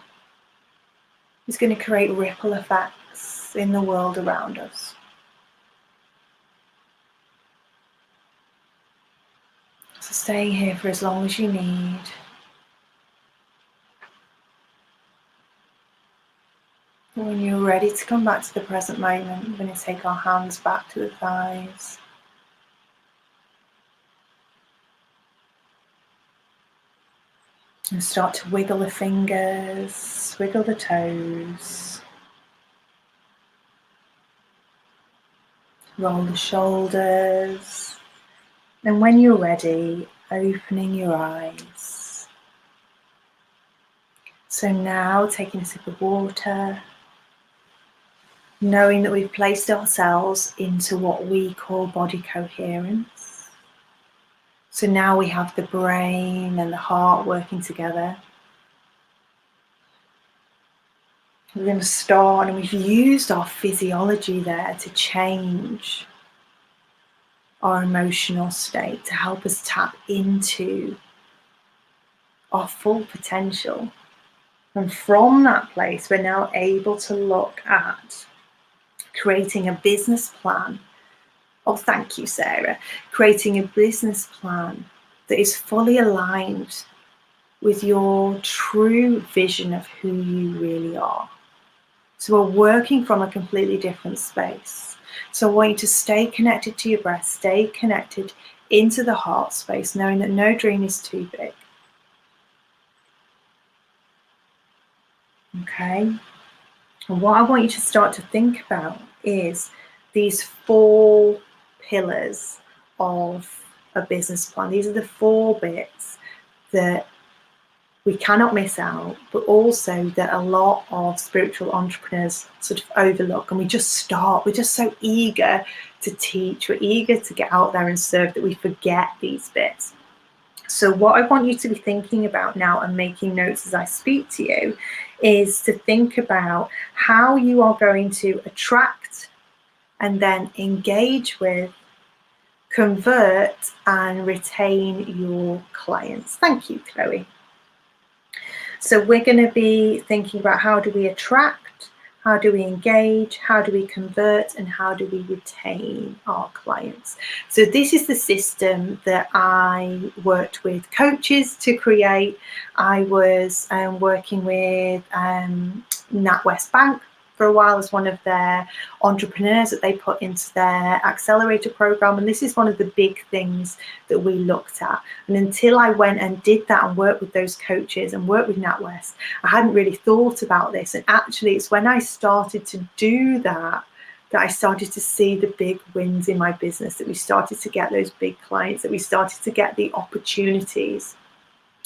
is going to create ripple effects in the world around us. So staying here for as long as you need. When you're ready to come back to the present moment, we're going to take our hands back to the thighs. And start to wiggle the fingers, wiggle the toes. Roll the shoulders. And when you're ready, opening your eyes. So now taking a sip of water, knowing that we've placed ourselves into what we call body coherence. So now we have the brain and the heart working together. We're going to start, and we've used our physiology there to change our emotional state, to help us tap into our full potential. And from that place, we're now able to look at creating a business plan. Oh, thank you, Sarah. Creating a business plan that is fully aligned with your true vision of who you really are. So we're working from a completely different space. So I want you to stay connected to your breath, stay connected into the heart space, knowing that no dream is too big. Okay? And what I want you to start to think about is these 4 pillars of a business plan. These are the 4 bits that we cannot miss out, but also that a lot of spiritual entrepreneurs sort of overlook. And we're just so eager to teach, we're eager to get out there and serve that we forget these bits. So what I want you to be thinking about now, and making notes as I speak to you, is to think about how you are going to attract and then engage with, convert and retain your clients. Thank you, Chloe. So we're going to be thinking about how do we attract, how do we engage, how do we convert, and how do we retain our clients. So this is the system that I worked with coaches to create. I was working with NatWest Bank for a while as one of their entrepreneurs that they put into their accelerator program. And this is one of the big things that we looked at. And until I went and did that and worked with those coaches and worked with NatWest, I hadn't really thought about this. And actually, it's when I started to do that I started to see the big wins in my business, that we started to get those big clients, that we started to get the opportunities.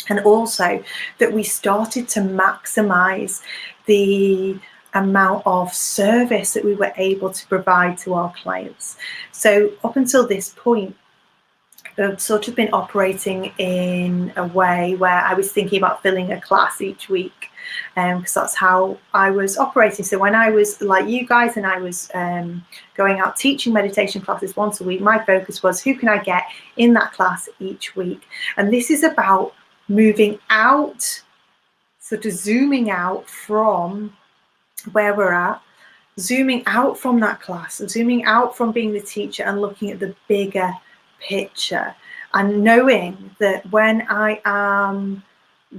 And also that we started to maximize the amount of service that we were able to provide to our clients. So up until this point, I've sort of been operating in a way where I was thinking about filling a class each week, because that's how I was operating. So when I was like you guys and I was going out teaching meditation classes once a week, my focus was who can I get in that class each week. And this is about moving out, sort of zooming out from where we're at, zooming out from that class, zooming out from being the teacher and looking at the bigger picture, and knowing that when I am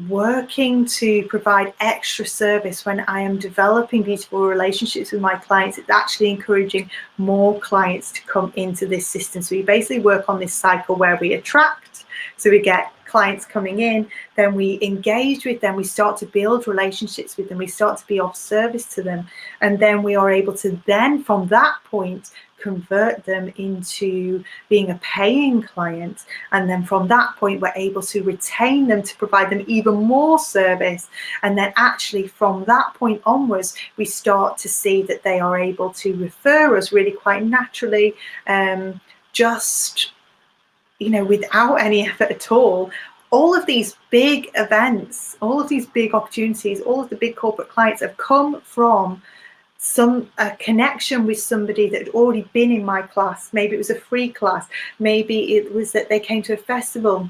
working to provide extra service when I am developing beautiful relationships with my clients. It's actually encouraging more clients to come into this system. So we basically work on this cycle where we attract, so we get clients coming in, then we engage with them, we start to build relationships with them, we start to be of service to them, and then we are able to then from that point convert them into being a paying client, and then from that point we're able to retain them to provide them even more service, and then actually from that point onwards we start to see that they are able to refer us really quite naturally, just without any effort at all. All of these big events, all of these big opportunities, all of the big corporate clients have come from a connection with somebody that had already been in my class. Maybe it was a free class, maybe it was that they came to a festival.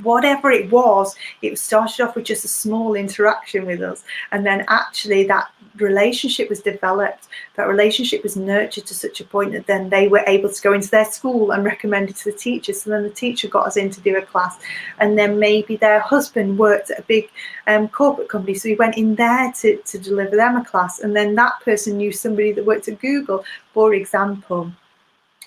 Whatever it was, it started off with just a small interaction with us, and then actually that relationship was developed, that relationship was nurtured to such a point that then they were able to go into their school and recommend it to the teacher. So then the teacher got us in to do a class, and then maybe their husband worked at a big corporate company, so we went in there to deliver them a class, and then that person knew somebody that worked at Google, for example.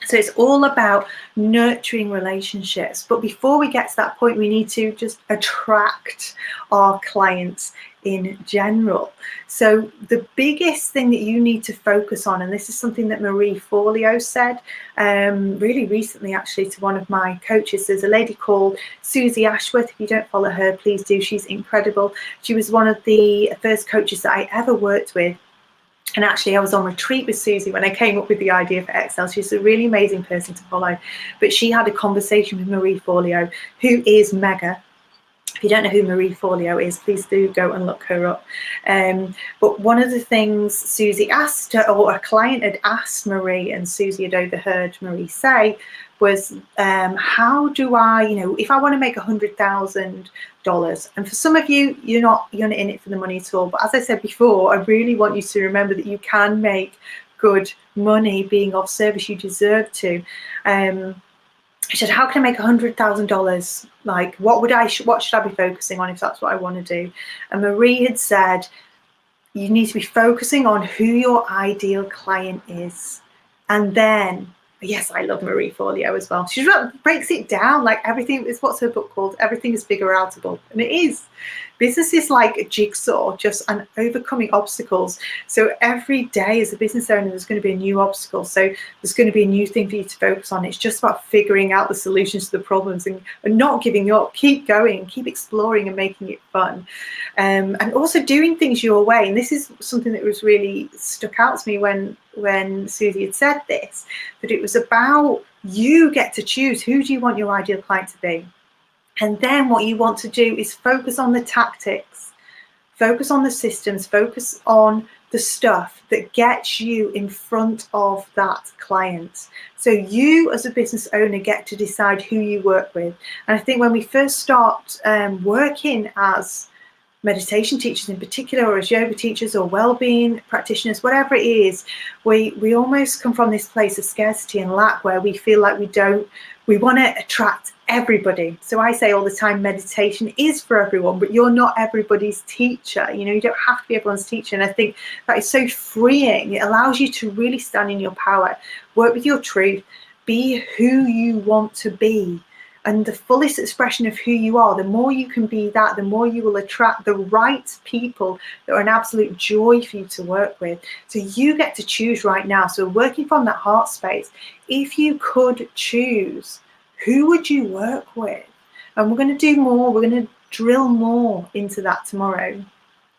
So it's all about nurturing relationships. But before we get to that point, we need to just attract our clients in general. So the biggest thing that you need to focus on, and this is something that Marie Forleo said really recently actually to one of my coaches. There's a lady called Susie Ashworth. If you don't follow her, please do. She's incredible. She was one of the first coaches that I ever worked with. And actually, I was on retreat with Susie when I came up with the idea for Excel. She's a really amazing person to follow. But she had a conversation with Marie Forleo, who is mega. If you don't know who Marie Forleo is, please do go and look her up. But one of the things Susie asked her, or a client had asked Marie, and Susie had overheard Marie say, was how do I, if I want to make $100,000, and for some of you, you're not in it for the money at all. But as I said before, I really want you to remember that you can make good money being of service. You deserve to. She said, how can I make $100,000? Like, what should I be focusing on if that's what I want to do? And Marie had said, you need to be focusing on who your ideal client is. And then, yes, I love Marie Forleo as well. She breaks it down like everything is, what's her book called? Everything is Figure Outable. And it is. Business is like a jigsaw, just an overcoming obstacles. So every day as a business owner, there's going to be a new obstacle. So there's going to be a new thing for you to focus on. It's just about figuring out the solutions to the problems and not giving up. Keep going, keep exploring and making it fun. And also doing things your way. And this is something that was really stuck out to me when Susie had said this, that it was about you get to choose who do you want your ideal client to be. And then what you want to do is focus on the tactics, focus on the systems, focus on the stuff that gets you in front of that client. So you as a business owner get to decide who you work with. And I think when we first start working as meditation teachers in particular, or as yoga teachers or well-being practitioners, whatever it is, we almost come from this place of scarcity and lack where we feel like we want to attract everybody. So I say all the time, meditation is for everyone, but you're not everybody's teacher. You don't have to be everyone's teacher. And I think that is so freeing. It allows you to really stand in your power, work with your truth, be who you want to be. And the fullest expression of who you are, the more you can be that, the more you will attract the right people that are an absolute joy for you to work with. So you get to choose right now. So working from that heart space, if you could choose, who would you work with? And we're going to do more. We're going to drill more into that tomorrow,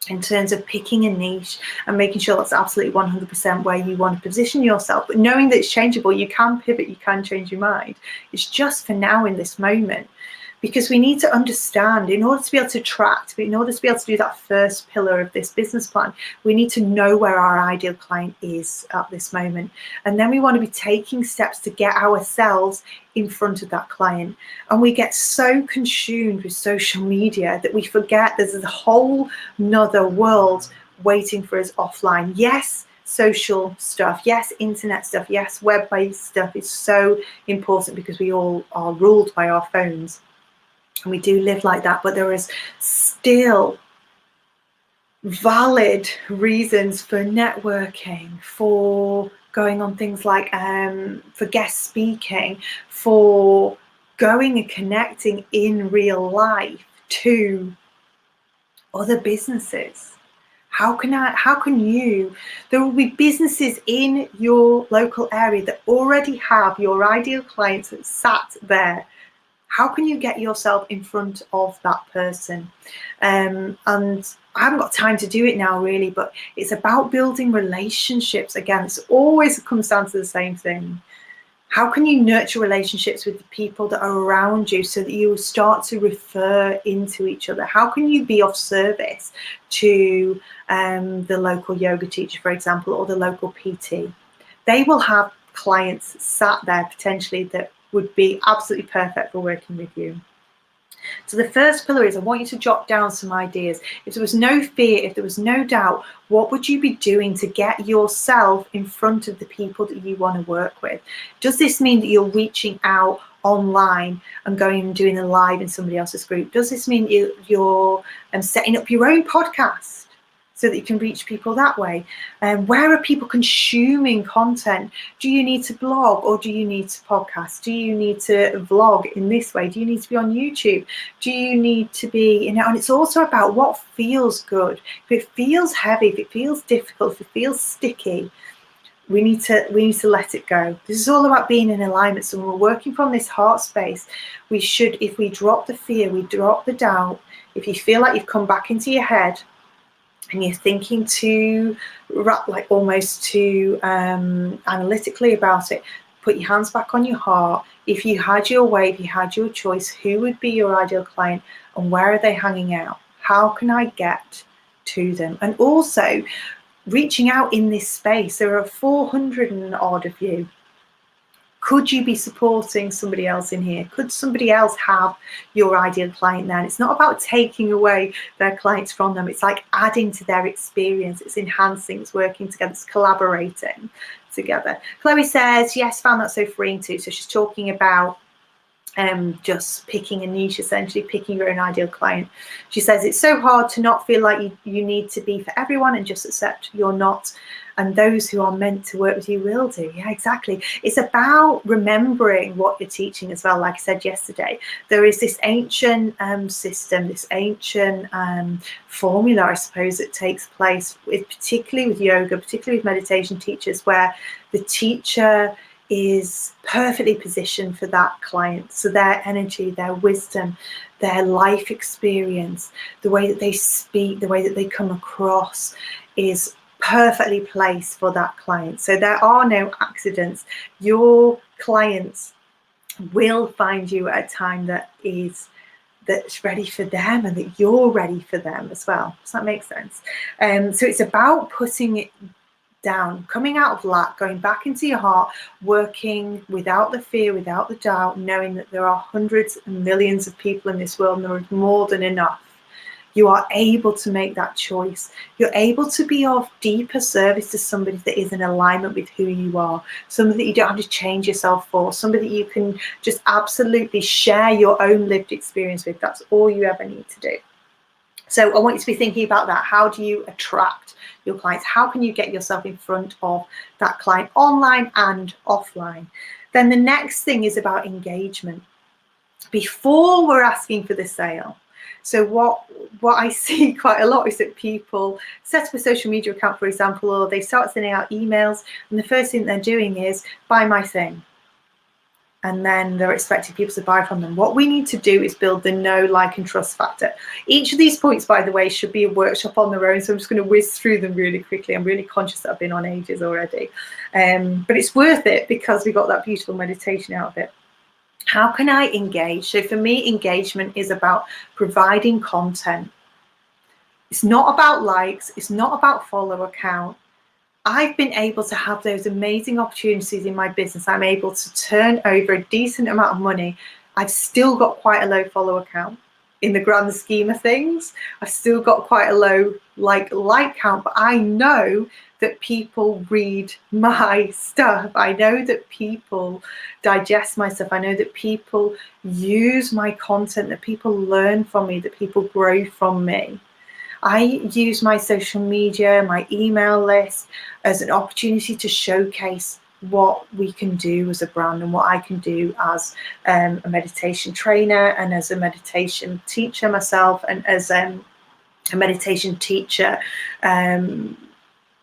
in terms of picking a niche and making sure that's absolutely 100% where you want to position yourself. But knowing that it's changeable, you can pivot, you can change your mind. It's just for now in this moment, because we need to understand, in order to be able to attract, in order to be able to do that first pillar of this business plan, we need to know where our ideal client is at this moment. And then we want to be taking steps to get ourselves in front of that client. And we get so consumed with social media that we forget there's a whole nother world waiting for us offline. Yes, social stuff, yes, internet stuff, yes, web-based stuff is so important because we all are ruled by our phones. and we do live like that, but there is still valid reasons for networking, for going on things like for guest speaking, for going and connecting in real life to other businesses. How can you, there will be businesses in your local area that already have your ideal clients that sat there. How can you get yourself in front of that person? And I haven't got time to do it now really, but it's about building relationships. Again, it always comes down to the same thing. How can you nurture relationships with the people that are around you so that you start to refer into each other? How can you be of service to the local yoga teacher, for example, or the local PT? They will have clients sat there potentially that would be absolutely perfect for working with you. So the first pillar is I want you to jot down some ideas. If there was no fear, if there was no doubt, what would you be doing to get yourself in front of the people that you want to work with? Does this mean that you're reaching out online and going and doing a live in somebody else's group? Does this mean you're setting up your own podcast so that you can reach people that way? Where are people consuming content? Do you need to blog or do you need to podcast? Do you need to vlog in this way? Do you need to be on YouTube? Do you need to be, and it's also about what feels good. If it feels heavy, if it feels difficult, if it feels sticky, we need to let it go. This is all about being in alignment. So when we're working from this heart space, we should, if we drop the fear, we drop the doubt, if you feel like you've come back into your head, and you're thinking too, like almost too analytically about it, put your hands back on your heart. If you had your way, if you had your choice, who would be your ideal client and where are they hanging out? How can I get to them? And also reaching out in this space. There are 400 and odd of you. Could you be supporting somebody else in here? Could somebody else have your ideal client then? It's not about taking away their clients from them. It's like adding to their experience. It's enhancing, it's working together, it's collaborating together. Chloe says, yes, found that so freeing too. So she's talking about just picking a niche, essentially picking your own ideal client. She says, it's so hard to not feel like you need to be for everyone and just accept you're not. And those who are meant to work with you will do. Yeah, exactly. It's about remembering what you're teaching as well. Like I said yesterday, there is this ancient system, this ancient formula, I suppose, that takes place with, particularly with yoga, particularly with meditation teachers, where the teacher is perfectly positioned for that client. So their energy, their wisdom, their life experience, the way that they speak, the way that they come across is perfectly placed for that client. So there are no accidents. Your clients will find you at a time that's ready for them and that you're ready for them as well. Does that make sense? So it's about putting it down, coming out of lack, going back into your heart, working without the fear, without the doubt, knowing that there are hundreds and millions of people in this world and there is more than enough. You are able to make that choice. You're able to be of deeper service to somebody that is in alignment with who you are, somebody that you don't have to change yourself for, somebody that you can just absolutely share your own lived experience with. That's all you ever need to do. So I want you to be thinking about that. How do you attract your clients? How can you get yourself in front of that client online and offline? Then the next thing is about engagement. Before we're asking for the sale, so what I see quite a lot is that people set up a social media account, for example, or they start sending out emails, and the first thing they're doing is buy my thing. And then they're expecting people to buy from them. What we need to do is build the know, like, and trust factor. Each of these points, by the way, should be a workshop on their own. So I'm just going to whiz through them really quickly. I'm really conscious that I've been on ages already. But it's worth it because we got that beautiful meditation out of it. How can I engage? So for me, engagement is about providing content. It's not about likes. It's not about follower count. I've been able to have those amazing opportunities in my business. I'm able to turn over a decent amount of money. I've still got quite a low follower count in the grand scheme of things. I've still got quite a low like count, but I know that people read my stuff. I know that people digest my stuff. I know that people use my content, that people learn from me, that people grow from me. I use my social media, my email list as an opportunity to showcase what we can do as a brand and what I can do as a meditation trainer and as a meditation teacher myself, and as a meditation teacher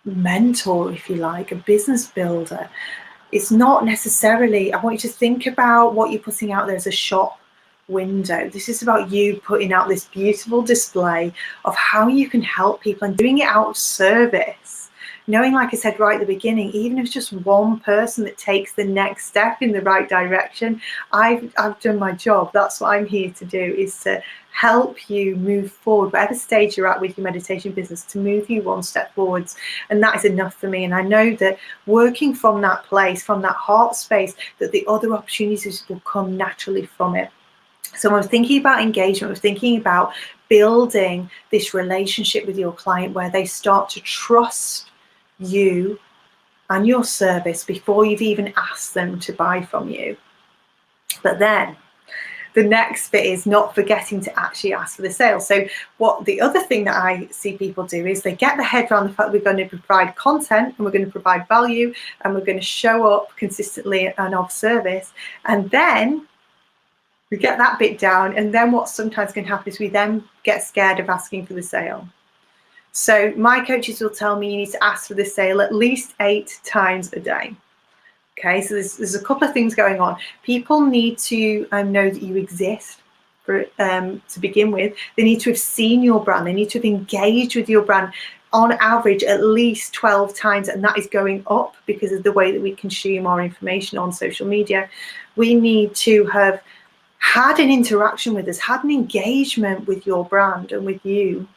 mentor, if you like, a business builder. It's not necessarily, I want you to think about what you're putting out there as a shop window. This is about you putting out this beautiful display of how you can help people and doing it out of service. Knowing, like I said right at the beginning, even if it's just one person that takes the next step in the right direction, I've done my job. That's what I'm here to do, is to help you move forward, whatever stage you're at with your meditation business, to move you one step forwards. And that is enough for me. And I know that working from that place, from that heart space, that the other opportunities will come naturally from it. So I'm thinking about engagement, I'm thinking about building this relationship with your client where they start to trust you and your service before you've even asked them to buy from you. But then the next bit is not forgetting to actually ask for the sale. So what the other thing that I see people do is they get their head around the fact we're going to provide content and we're going to provide value and we're going to show up consistently and of service. And then we get that bit down, and then what sometimes can happen is we then get scared of asking for the sale. So my coaches will tell me you need to ask for the sale at least 8 times a day. Okay, so there's a couple of things going on. People need to know that you exist to begin with. They need to have seen your brand. They need to have engaged with your brand on average at least 12 times, and that is going up because of the way that we consume our information on social media. We need to have had an interaction with us, had an engagement with your brand and with you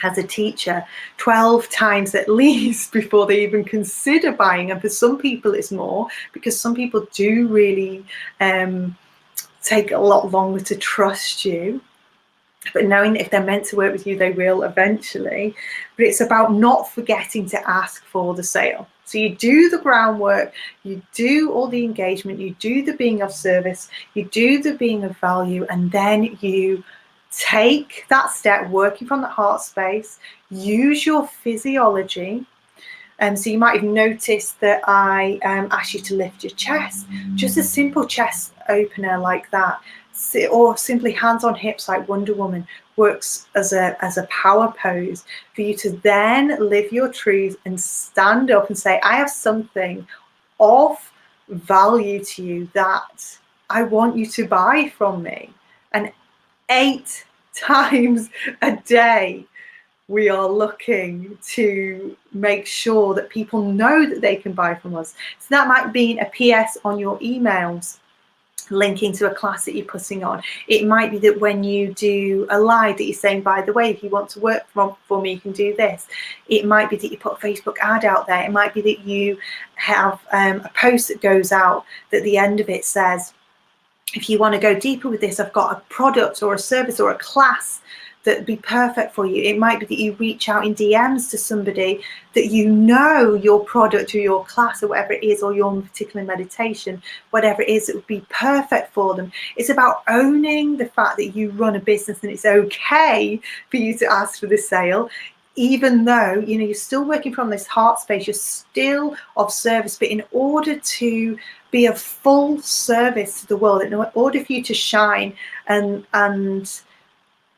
as a teacher 12 times at least before they even consider buying. And for some people it's more, because some people do really take a lot longer to trust you. But knowing that if they're meant to work with you, they will eventually. But it's about not forgetting to ask for the sale. So you do the groundwork, you do all the engagement, you do the being of service, you do the being of value, and then you take that step, working from the heart space, use your physiology. So you might have noticed that I asked you to lift your chest, just a simple chest opener like that, or simply hands on hips like Wonder Woman works as a power pose for you to then live your truth and stand up and say, I have something of value to you that I want you to buy from me. And 8 times a day we are looking to make sure that people know that they can buy from us. So that might be a PS on your emails linking to a class that you're putting on. It might be that when you do a live that you're saying, by the way, if you want to work for me, you can do this. It might be that you put a Facebook ad out there. It might be that you have a post that goes out that at the end of it says, if you want to go deeper with this, I've got a product or a service or a class that'd be perfect for you. It might be that you reach out in DMs to somebody that you know your product or your class or whatever it is, or your particular meditation, whatever it is, it would be perfect for them. It's about owning the fact that you run a business and it's okay for you to ask for the sale, even though you're still working from this heart space, you're still of service. But in order to be of full service to the world, in order for you to shine and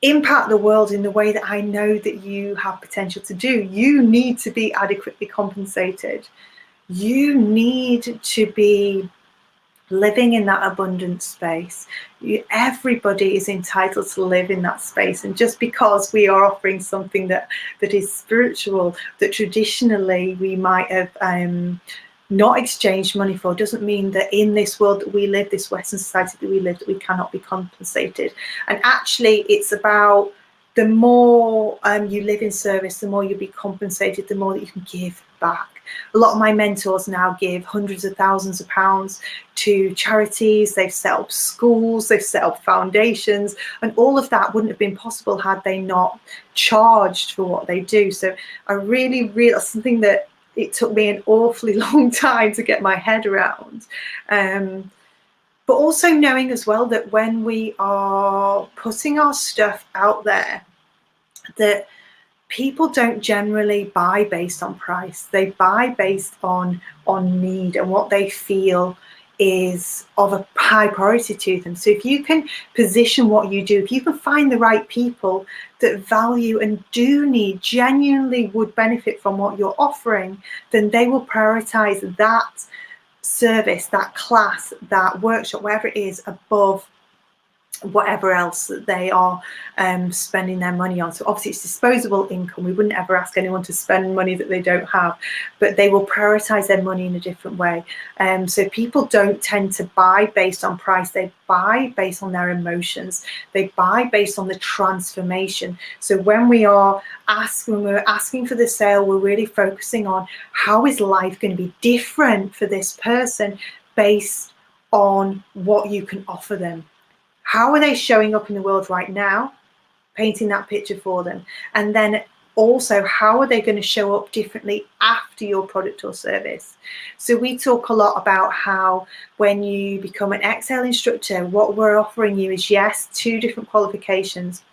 impact the world in the way that I know that you have potential to do, you need to be adequately compensated. You need to be living in that abundant space. Everybody is entitled to live in that space. And just because we are offering something that is spiritual, that traditionally we might have not exchanged money for, doesn't mean that in this world that we live, this Western society that we live, that we cannot be compensated. And actually it's about the more you live in service, the more you'll be compensated, the more that you can give back. A lot of my mentors now give hundreds of thousands of pounds to charities. They've set up schools, they've set up foundations, and all of that wouldn't have been possible had they not charged for what they do. So I really, something that it took me an awfully long time to get my head around. But also knowing as well that when we are putting our stuff out there, that people don't generally buy based on price. They buy based on need and what they feel is of a high priority to them. So if you can position what you do, if you can find the right people that value and do need, genuinely would benefit from what you're offering, then they will prioritize that service, that class, that workshop, whatever it is, above whatever else that they are spending their money on. So obviously it's disposable income. We wouldn't ever ask anyone to spend money that they don't have, but they will prioritize their money in a different way. So people don't tend to buy based on price. They buy based on their emotions. They buy based on the transformation. So when we're asking for the sale, we're really focusing on how is life going to be different for this person based on what you can offer them. How are they showing up in the world right now? Painting that picture for them. And then also, how are they going to show up differently after your product or service? So we talk a lot about how when you become an Exhale instructor, what we're offering you is, yes, 2 different qualifications,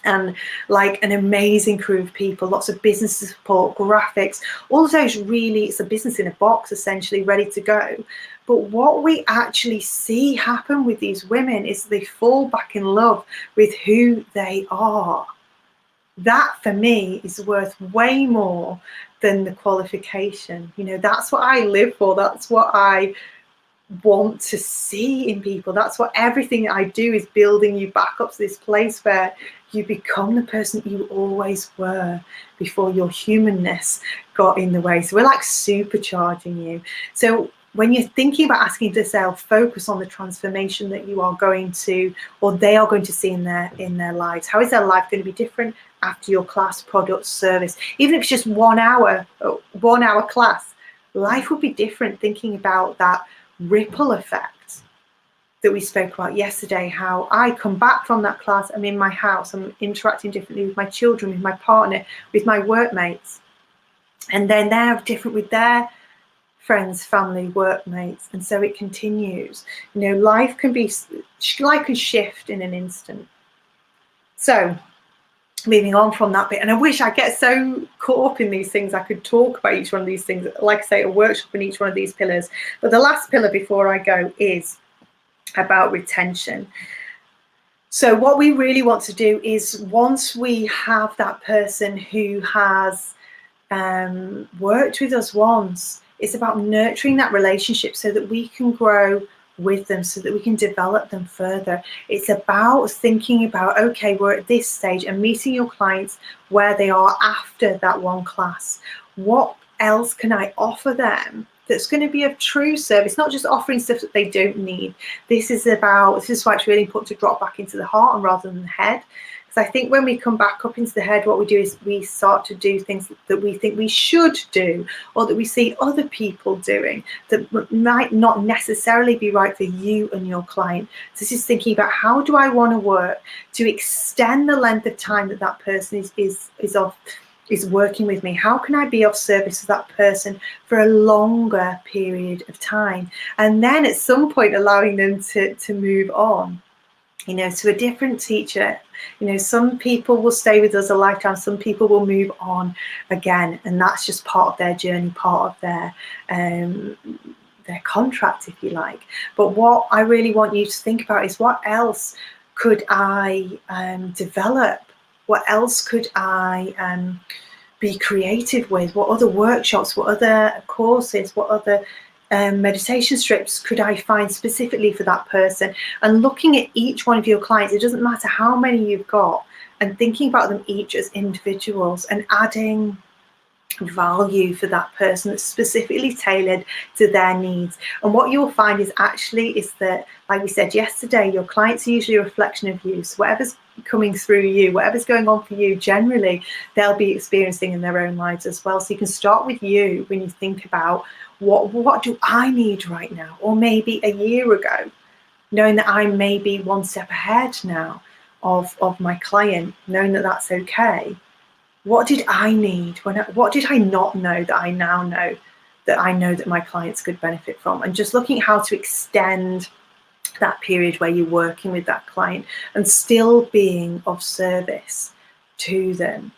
and like an amazing crew of people, lots of business support, graphics, all of those. Really, it's a business in a box, essentially, ready to go. But what we actually see happen with these women is they fall back in love with who they are. That for me is worth way more than the qualification. You know, that's what I live for. That's what I want to see in people. That's what everything I do is, building you back up to this place where you become the person you always were before your humanness got in the way. So we're like supercharging you. So when you're thinking about asking to sell, focus on the transformation that you are going to, or they are going to see in their lives. How is their life going to be different after your class, product, service? Even if it's just 1 hour class, life would be different. Thinking about that ripple effect that we spoke about yesterday, how I come back from that class, I'm in my house, I'm interacting differently with my children, with my partner, with my workmates, and then they're different with their friends, family, workmates, and so it continues. You know, life can shift in an instant. So moving on from that bit, and I wish I get so caught up in these things I could talk about each one of these things, like I say, a workshop in each one of these pillars. But the last pillar before I go is about retention. So what we really want to do is, once we have that person who has worked with us once, it's about nurturing that relationship so that we can grow with them, so that we can develop them further. It's about thinking about, okay, we're at this stage, and meeting your clients where they are after that one class. What else can I offer them that's going to be of true service, not just offering stuff that they don't need? This is why it's really important to drop back into the heart and rather than the head. Because I think when we come back up into the head, what we do is we start to do things that we think we should do, or that we see other people doing, that might not necessarily be right for you and your client. So this is thinking about, how do I want to work to extend the length of time that that person is working with me? How can I be of service to that person for a longer period of time? And then at some point allowing them to move on, you know, to a different teacher. You know, some people will stay with us a lifetime, some people will move on again, and that's just part of their journey, part of their contract, if you like. But what I really want you to think about is, what else could I develop? What else could I be creative with? What other workshops, what other courses, what other meditation strips could I find specifically for that person? And looking at each one of your clients, it doesn't matter how many you've got, and thinking about them each as individuals and adding value for that person that's specifically tailored to their needs. And what you'll find is that, like we said yesterday, your clients are usually a reflection of you. So whatever's coming through you, whatever's going on for you, generally they'll be experiencing in their own lives as well. So you can start with you when you think about, what do I need right now? Or maybe a year ago, knowing that I'm maybe one step ahead now of my client, knowing that that's okay. What did I need? What did I not know that I now know that my clients could benefit from? And just looking at how to extend that period where you're working with that client and still being of service to them.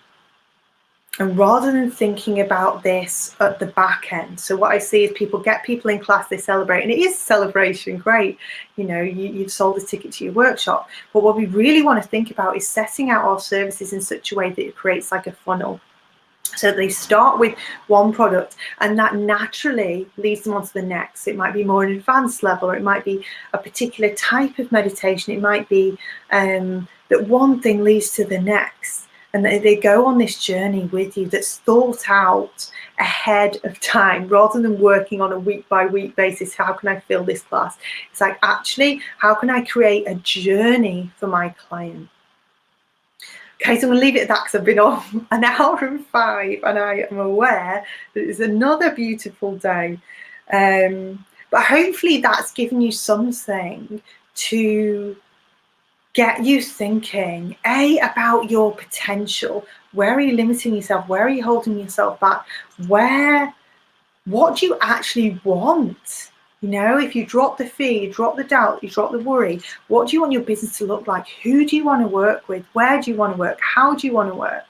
And rather than thinking about this at the back end, so what I see is people get people in class, they celebrate, and it is a celebration, great. You know, you've sold a ticket to your workshop. But what we really want to think about is setting out our services in such a way that it creates like a funnel. So they start with one product and that naturally leads them on to the next. It might be more an advanced level, or it might be a particular type of meditation. It might be that one thing leads to the next. And they go on this journey with you that's thought out ahead of time, rather than working on a week by week basis. How can I fill this class? It's like, actually, how can I create a journey for my client? Okay, so I'm going to leave it at that because I've been on an hour and 5 and I am aware that it's another beautiful day. But hopefully that's given you something to get you thinking, about your potential. Where are you limiting yourself? Where are you holding yourself back? What do you actually want? You know, if you drop the fear, you drop the doubt, you drop the worry, what do you want your business to look like? Who do you want to work with? Where do you want to work? How do you want to work?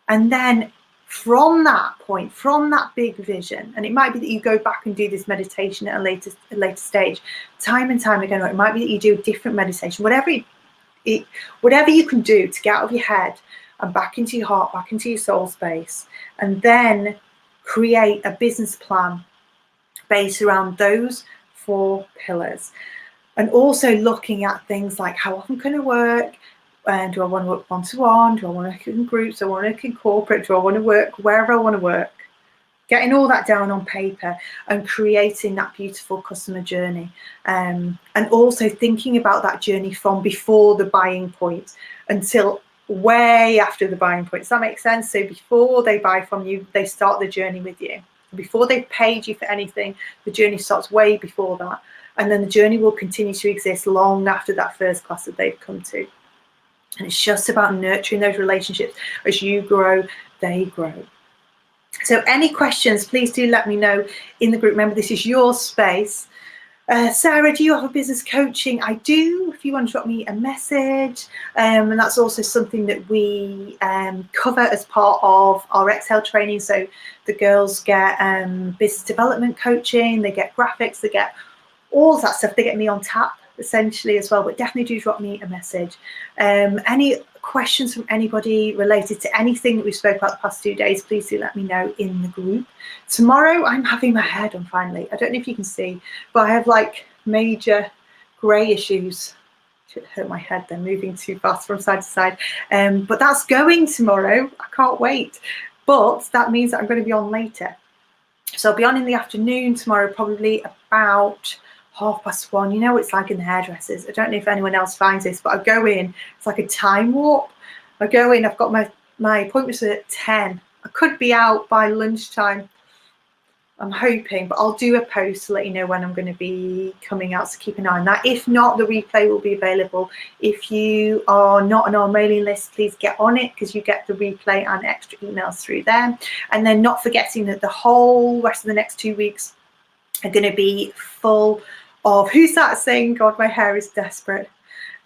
And then from that point, from that big vision, and it might be that you go back and do this meditation at a later stage, time and time again, or it might be that you do a different meditation, whatever you can do to get out of your head and back into your heart, back into your soul space, and then create a business plan based around those 4 pillars. And also looking at things like, how often can I work? And do I want to work one-to-one? Do I want to work in groups? Do I want to work in corporate? Do I want to work wherever I want to work? Getting all that down on paper and creating that beautiful customer journey. And also thinking about that journey from before the buying point until way after the buying point. Does that make sense? So before they buy from you, they start the journey with you. Before they've paid you for anything, the journey starts way before that. And then the journey will continue to exist long after that first class that they've come to. And it's just about nurturing those relationships. As you grow, they grow. So any questions, please do let me know in the group. Remember, this is your space. Sarah, do you offer business coaching? I do, if you want to drop me a message. And that's also something that we cover as part of our Exhale training. So the girls get business development coaching, they get graphics, they get all that stuff. They get me on tap essentially as well, but definitely do drop me a message. Any questions from anybody related to anything that we spoke about the past 2 days, please do let me know in the group. Tomorrow I'm having my hair done finally. I don't know if you can see, but I have like major grey issues. Should hurt my head, they're moving too fast from side to side. But that's going tomorrow. I can't wait. But that means that I'm going to be on later. So I'll be on in the afternoon tomorrow, probably about 1:30. You know what it's like in the hairdressers. I don't know if anyone else finds this, but I go in, it's like a time warp. I go in, I've got my appointments at 10. I could be out by lunchtime, I'm hoping, but I'll do a post to let you know when I'm going to be coming out, so keep an eye on that. If not, the replay will be available. If you are not on our mailing list, please get on it, because you get the replay and extra emails through there. And then not forgetting that the whole rest of the next 2 weeks are going to be full of, who's that saying, God, my hair is desperate?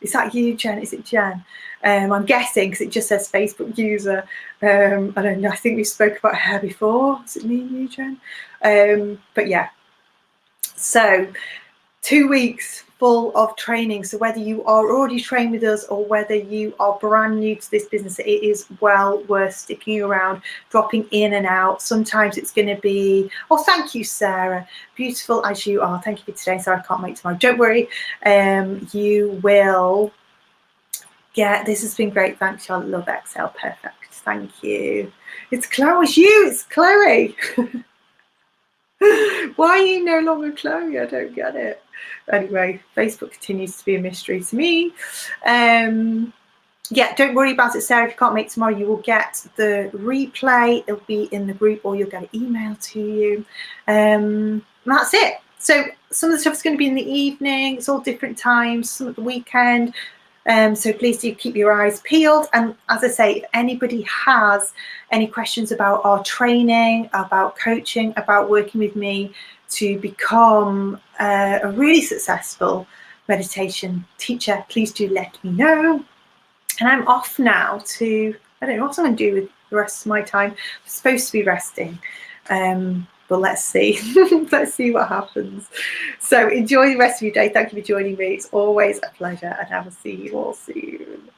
Is that you, Jen? Is it Jen? I'm guessing, because it just says Facebook user. I don't know, I think we spoke about hair before. Is it me and you, Jen? But yeah, so 2 weeks full of training. So whether you are already trained with us or whether you are brand new to this business, it is well worth sticking around, dropping in and out. Sometimes it's going to be, oh, thank you, Sarah. Beautiful as you are. Thank you for today. Sorry, I can't make tomorrow. Don't worry. You will get, this has been great. Thanks, Charlotte. Love Exhale. Perfect. Thank you. It's Chloe. It's you. It's Chloe. Why are you no longer Chloe? I don't get it. Anyway, Facebook continues to be a mystery to me. Yeah, don't worry about it, Sarah. If you can't make tomorrow, you will get the replay. It'll be in the group, or you'll get an email to you. And that's it. So some of the stuff is going to be in the evening. It's all different times. Some at the weekend. So please do keep your eyes peeled. And as I say, if anybody has any questions about our training, about coaching, about working with me to become a really successful meditation teacher, please do let me know. And I'm off now to, I don't know what I'm going to do with the rest of my time. I'm supposed to be resting. But let's see. Let's see what happens. So enjoy the rest of your day. Thank you for joining me. It's always a pleasure, and I will see you all soon.